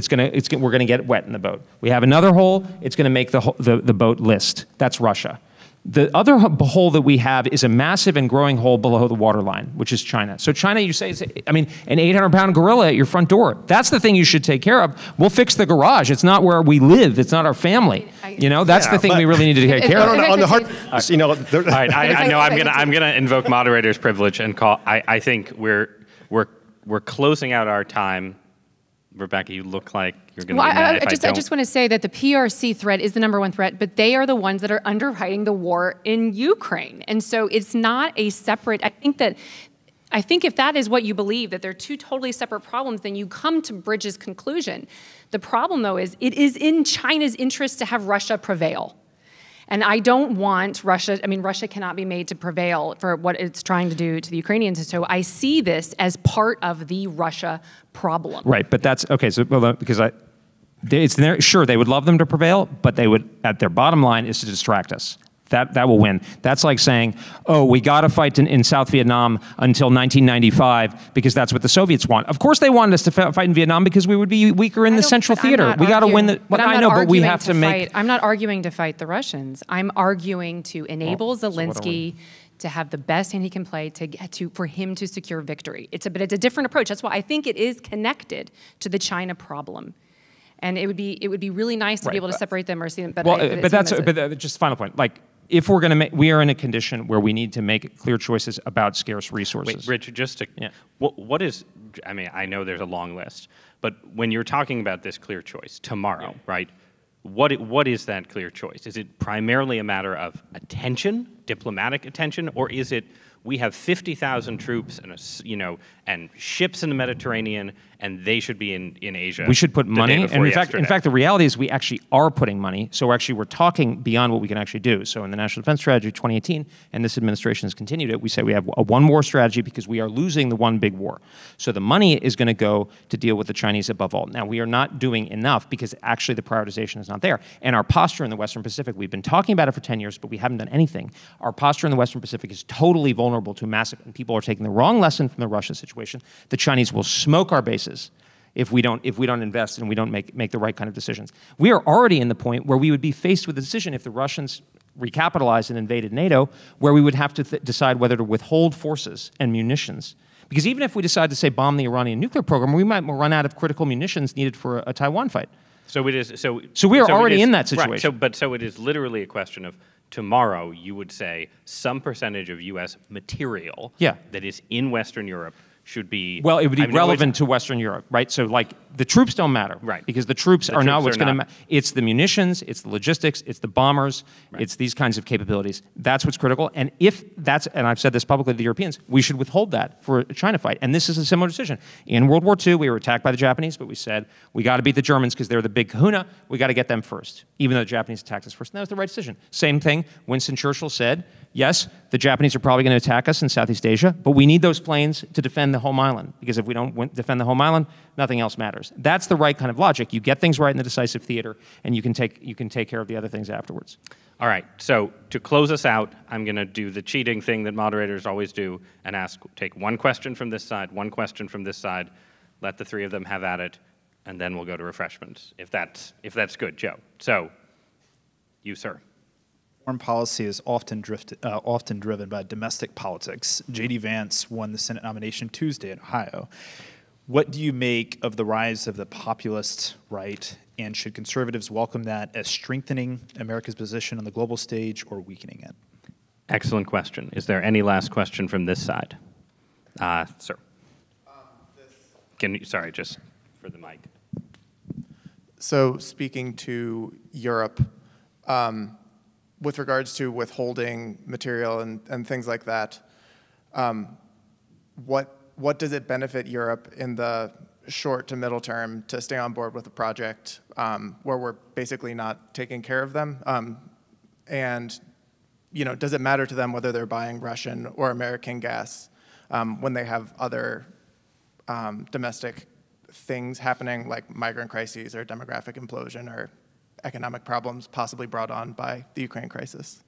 gonna get wet in the boat. We have another hole. It's gonna make the boat list. That's Russia. The other hole that we have is a massive and growing hole below the waterline, which is China. So China, you say, I mean, an 800-pound gorilla at your front door. That's the thing you should take care of. We'll fix the garage. It's not where we live. It's not our family. That's the thing we really need to take care of. On the heart, all right, I know I'm gonna invoke moderator's privilege and call. I think we're closing out our time. Rebeccah, you look like you're going to be mad if I don't. I just want to say that the PRC threat is the #1 threat, but they are the ones that are underwriting the war in Ukraine. And so it's not a separate, I think if that is what you believe, that they're two totally separate problems, then you come to Bridge's conclusion. The problem, though, is it is in China's interest to have Russia prevail. And I don't want Russia, I mean, Russia cannot be made to prevail for what it's trying to do to the Ukrainians. And so I see this as part of the Russia problem. Right, but that's, okay, so, well, because sure, they would love them to prevail, but they would, at their bottom line, is to distract us. That will win. That's like saying, oh, we got to fight in South Vietnam until 1995 because that's what the Soviets want. Of course they wanted us to fight in Vietnam because we would be weaker in the Central Theater. We got to win the... But I know, but we have to make... I'm not arguing to fight the Russians. I'm arguing to enable Zelensky to have the best hand he can play for him to secure victory. But it's a different approach. That's why I think it is connected to the China problem. And it would be really nice to be able to separate them or see them. But just final point. Like, if we're going to we are in a condition where we need to make clear choices about scarce resources. Wait, Rich, just to, what is, I mean, I know there's a long list, but when you're talking about this clear choice tomorrow, right, what is that clear choice? Is it primarily a matter of attention, diplomatic attention, or is it we have 50,000 troops and ships in the Mediterranean, and they should be in Asia? We should put money, and in fact, the reality is we actually are putting money. So we're talking beyond what we can actually do. So in the National Defense Strategy 2018, and this administration has continued it, we say we have a one war strategy because we are losing the one big war. So the money is going to go to deal with the Chinese above all. Now we are not doing enough because actually the prioritization is not there. And our posture in the Western Pacific, we've been talking about it for 10 years, but we haven't done anything. Our posture in the Western Pacific is totally vulnerable to massive, and people are taking the wrong lesson from the Russia situation. The Chinese will smoke our bases if we don't invest and we don't make the right kind of decisions. We are already in the point where we would be faced with a decision if the Russians recapitalized and invaded NATO, where we would have to decide whether to withhold forces and munitions. Because even if we decide to, say, bomb the Iranian nuclear program, we might run out of critical munitions needed for a Taiwan fight. So it is. So we are already in that situation. Right, so it is literally a question of tomorrow. You would say some percentage of U.S. material that is in Western Europe should be... Well, it would be relevant to Western Europe, right? So, like, the troops don't matter. Right. Because the troops are not what's going to matter. It's the munitions, it's the logistics, it's the bombers, it's these kinds of capabilities. That's what's critical. And if that's, and I've said this publicly to the Europeans, we should withhold that for a China fight. And this is a similar decision. In World War II, we were attacked by the Japanese, but we said, we got to beat the Germans because they're the big kahuna. We got to get them first, even though the Japanese attacked us first. And that was the right decision. Same thing, Winston Churchill said, yes, the Japanese are probably going to attack us in Southeast Asia, but we need those planes to defend the home island, because if we don't defend the home island, nothing else matters. That's the right kind of logic. You get things right in the decisive theater, and you can take care of the other things afterwards. All right, so to close us out, I'm going to do the cheating thing that moderators always do and take one question from this side, one question from this side, let the three of them have at it, and then we'll go to refreshments, if that's good, Joe. So, you, sir. Foreign policy is often driven by domestic politics. J.D. Vance won the Senate nomination Tuesday in Ohio. What do you make of the rise of the populist right, and should conservatives welcome that as strengthening America's position on the global stage or weakening it? Excellent question. Is there any last question from this side? Sir. Sorry, just for the mic. So speaking to Europe, with regards to withholding material and things like that, what does it benefit Europe in the short to middle term to stay on board with a project where we're basically not taking care of them? And does it matter to them whether they're buying Russian or American gas when they have other domestic things happening, like migrant crises or demographic implosion or economic problems possibly brought on by the Ukraine crisis?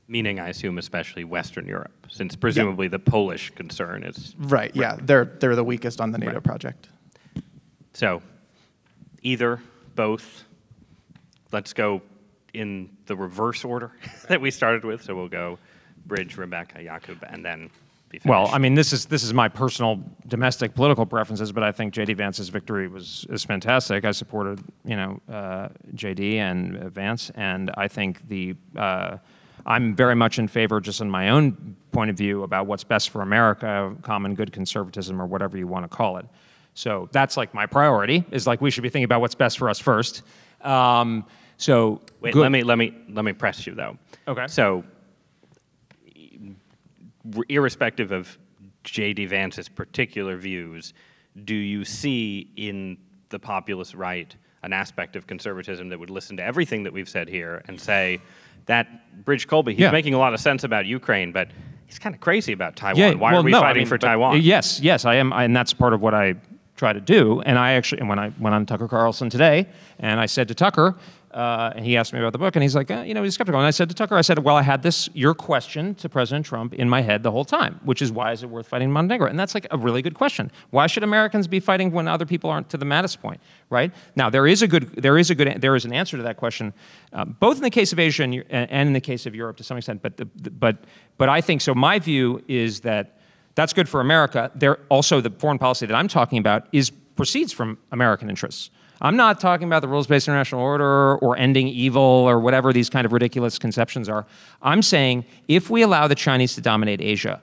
Meaning, I assume, especially Western Europe, since presumably the Polish concern is... Right, yeah, they're the weakest on the NATO project. So, either, both, let's go in the reverse order that we started with. So we'll go Bridge, Rebeccah, Jakub, and then be finished. Well, I mean, this is my personal domestic political preferences, but I think J.D. Vance's victory is fantastic. I supported, J.D. and Vance, and I think I'm very much in favor, just in my own point of view, about what's best for America, common good conservatism, or whatever you want to call it. So that's like my priority, is like we should be thinking about what's best for us first. So wait, good. let me press you though. Okay. So irrespective of J.D. Vance's particular views, do you see in the populist right an aspect of conservatism that would listen to everything that we've said here and say that Bridge Colby, he's making a lot of sense about Ukraine, but he's kind of crazy about Taiwan. Yeah, Why are we fighting for Taiwan? Yes, I am, and that's part of what I try to do. And I actually, when I went on Tucker Carlson today, and I said to Tucker, and he asked me about the book, and he's like, he's skeptical. And I said to Tucker, well, I had your question to President Trump in my head the whole time, which is, why is it worth fighting Montenegro? And that's like a really good question. Why should Americans be fighting when other people aren't, to the Mattis point, right? Now, there is an answer to that question, both in the case of Asia and in the case of Europe to some extent. But I think so. My view is that that's good for America. Also, the foreign policy that I'm talking about proceeds from American interests. I'm not talking about the rules-based international order or ending evil or whatever these kind of ridiculous conceptions are. I'm saying if we allow the Chinese to dominate Asia,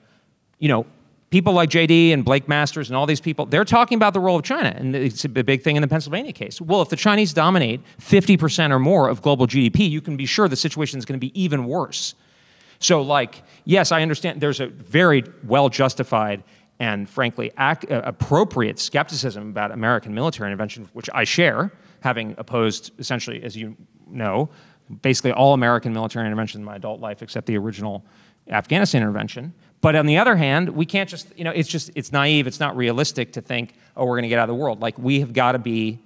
people like JD and Blake Masters and all these people, they're talking about the role of China, and it's a big thing in the Pennsylvania case. Well, if the Chinese dominate 50% or more of global GDP, you can be sure the situation is going to be even worse. So, yes, I understand there's a very well-justified and frankly appropriate skepticism about American military intervention, which I share, having opposed essentially, as you know, basically all American military intervention in my adult life except the original Afghanistan intervention. But on the other hand, we can't just, it's naive, it's not realistic to think, we're going to get out of the world. We have got to be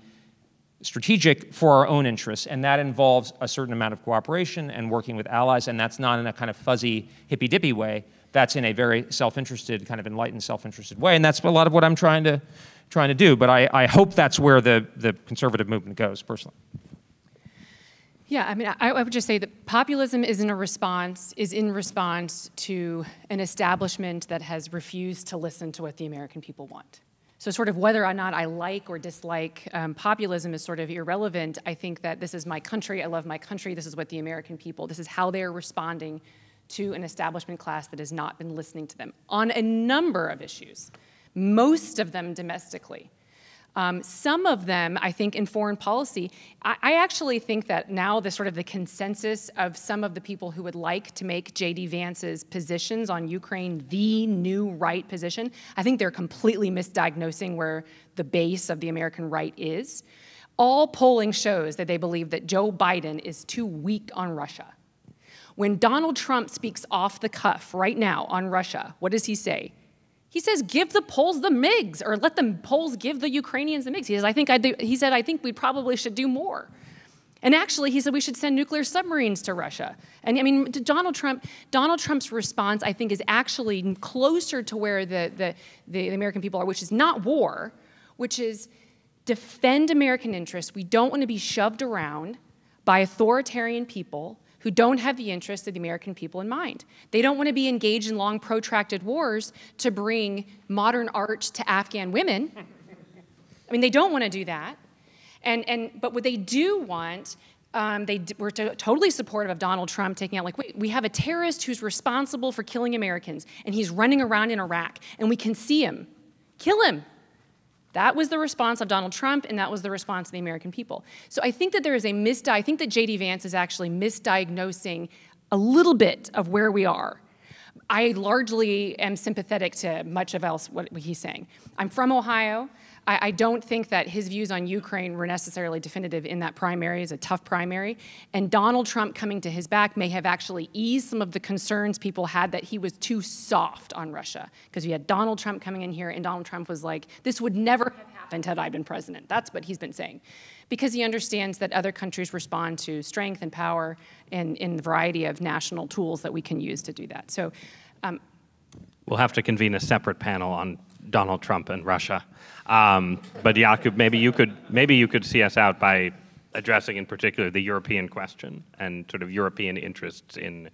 strategic for our own interests, and that involves a certain amount of cooperation and working with allies, and that's not in a kind of fuzzy, hippy-dippy way. That's in a very self-interested, kind of enlightened, self-interested way, and that's a lot of what I'm trying to do. But I hope that's where the conservative movement goes, personally. Yeah, I mean, I would just say that populism is in response to an establishment that has refused to listen to what the American people want. So sort of whether or not I like or dislike populism is sort of irrelevant. I think that this is my country, I love my country, this is what the American people, this is how they're responding to an establishment class that has not been listening to them on a number of issues, most of them domestically. Some of them, I think, in foreign policy, I actually think that now the consensus of some of the people who would like to make J.D. Vance's positions on Ukraine the new right position, I think they're completely misdiagnosing where the base of the American right is. All polling shows that they believe that Joe Biden is too weak on Russia. When Donald Trump speaks off the cuff right now on Russia, what does he say? He says, give the Poles the MiGs, or let the Poles give the Ukrainians the MiGs. He says, I think we probably should do more. And actually, he said we should send nuclear submarines to Russia. And I mean, Donald Trump's response, I think, is actually closer to where the American people are, which is not war, which is defend American interests. We don't want to be shoved around by authoritarian people who don't have the interests of the American people in mind. They don't want to be engaged in long, protracted wars to bring modern art to Afghan women. I mean, they don't want to do that. But what they do want, we're totally supportive of Donald Trump taking out, wait, we have a terrorist who's responsible for killing Americans, and he's running around in Iraq, and we can see him. Kill him. That was the response of Donald Trump, and that was the response of the American people. So I think that there is I think that J.D. Vance is actually misdiagnosing a little bit of where we are. I largely am sympathetic to much of else what he's saying. I'm from Ohio. I don't think that his views on Ukraine were necessarily definitive in that primary. It's a tough primary. And Donald Trump coming to his back may have actually eased some of the concerns people had that he was too soft on Russia. Because we had Donald Trump coming in here, and Donald Trump was like, this would never have happened had I been president. That's what he's been saying. Because he understands that other countries respond to strength and power in the variety of national tools that we can use to do that. So we'll have to convene a separate panel on Donald Trump and Russia. But Jakub, maybe you could see us out by addressing in particular the European question and sort of European interests in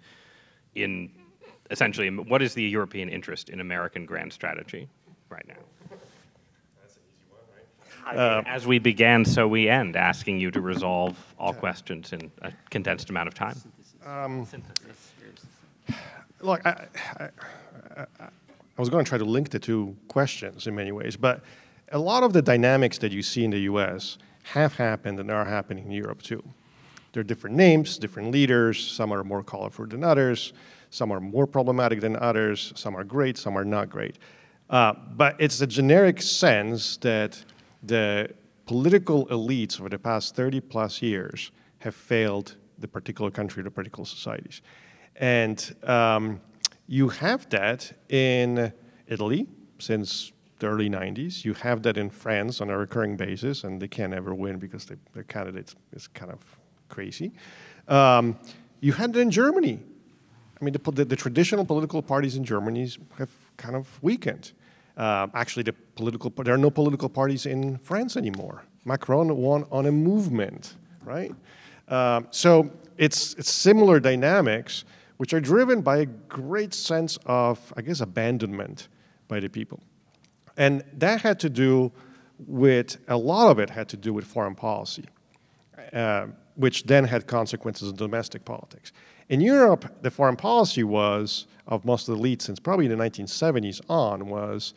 essentially what is the European interest in American grand strategy right now? That's an easy one, right? As we began, so we end, asking you to resolve all questions in a condensed amount of time. Look, I was going to try to link the two questions in many ways, but a lot of the dynamics that you see in the US have happened and are happening in Europe too. There are different names, different leaders, some are more colorful than others, some are more problematic than others, some are great, some are not great. But it's a generic sense that the political elites over the past 30 plus years have failed the particular country, the particular societies. And you have that in Italy since the early 90s. You have that in France on a recurring basis, and they can't ever win because their candidate is kind of crazy. You had it in Germany. I mean, the traditional political parties in Germany have kind of weakened. Actually, there are no political parties in France anymore. Macron won on a movement, right? So it's similar dynamics, which are driven by a great sense of, I guess, abandonment by the people. And that had to do with, a lot of it had to do with foreign policy, which then had consequences in domestic politics. In Europe, the foreign policy was, of most of the elites since probably the 1970s on, was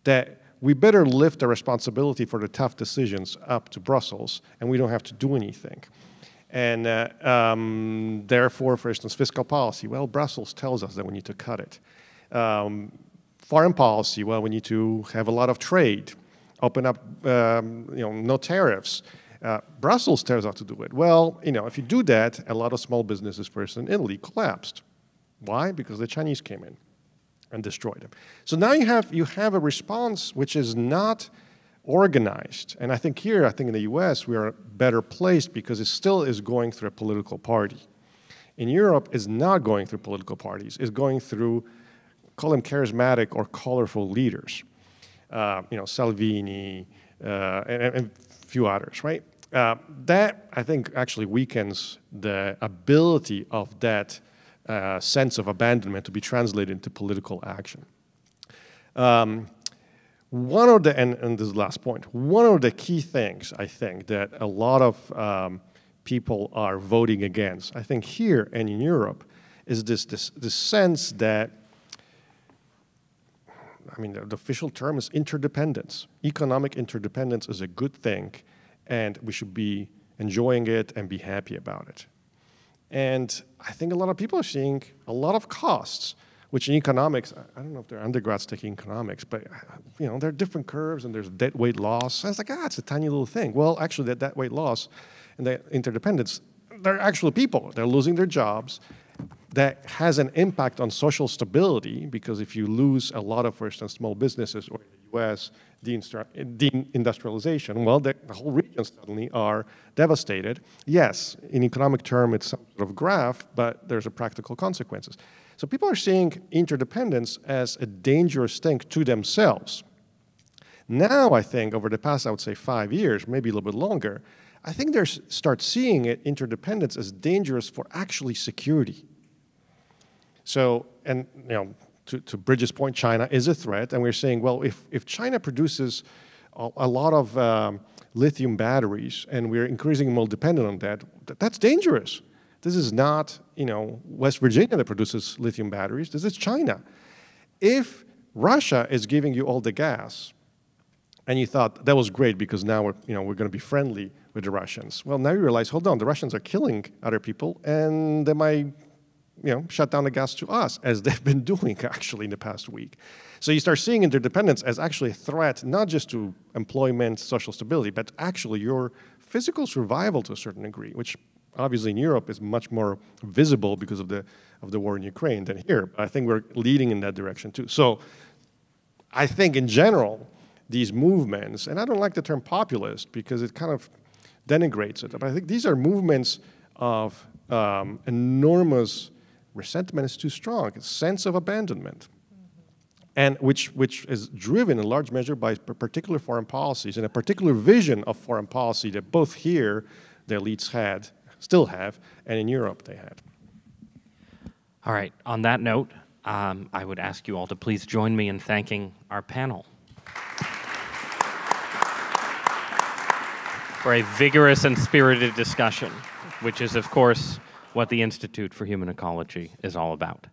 that we better lift the responsibility for the tough decisions up to Brussels, and we don't have to do anything. And therefore, for instance, fiscal policy, well, Brussels tells us that we need to cut it. Foreign policy, well, we need to have a lot of trade, open up, no tariffs. Brussels tells us to do it. Well, if you do that, a lot of small businesses, for instance, in Italy collapsed. Why? Because the Chinese came in and destroyed them. So now you have a response which is not organized. And I think in the US, we are better placed because it still is going through a political party. In Europe, it's not going through political parties. It's going through, call them charismatic or colorful leaders. Salvini and a few others, right? That, I think, actually weakens the ability of that sense of abandonment to be translated into political action. One of the, and this is the last point, one of the key things, I think, that a lot of people are voting against, I think here and in Europe, is this sense that, I mean, the official term is interdependence. Economic interdependence is a good thing, and we should be enjoying it and be happy about it. And I think a lot of people are seeing a lot of costs, which in economics, I don't know if they're undergrads taking economics, but there are different curves and there's debt weight loss. And it's like, it's a tiny little thing. Well, actually, that debt weight loss and the interdependence, they're actual people. They're losing their jobs. That has an impact on social stability, because if you lose a lot of, for instance, small businesses, or in the US, deindustrialization, well, the whole regions suddenly are devastated. Yes, in economic term, it's some sort of graph, but there's a practical consequences. So people are seeing interdependence as a dangerous thing to themselves. Now, I think, over the past, I would say 5 years, maybe a little bit longer, I think they start seeing interdependence as dangerous for actually security. So, and to Bridget's point, China is a threat, and we're saying, well, if China produces a lot of lithium batteries, and we're increasingly more dependent on that, that's dangerous. This is not, West Virginia that produces lithium batteries. This is China. If Russia is giving you all the gas, and you thought that was great because now we're going to be friendly with the Russians. Well, now you realize, hold on, the Russians are killing other people, and they might, shut down the gas to us, as they've been doing actually in the past week. So you start seeing interdependence as actually a threat, not just to employment, social stability, but actually your physical survival to a certain degree, which obviously in Europe is much more visible because of the war in Ukraine than here. But I think we're leading in that direction too. So I think in general, these movements, and I don't like the term populist because it kind of denigrates it, but I think these are movements of enormous resentment is too strong, a sense of abandonment, and which is driven in large measure by particular foreign policies and a particular vision of foreign policy that both here the elites had, still have, and in Europe they had. All right, on that note, I would ask you all to please join me in thanking our panel for a vigorous and spirited discussion, which is, of course, what the Institute for Human Ecology is all about.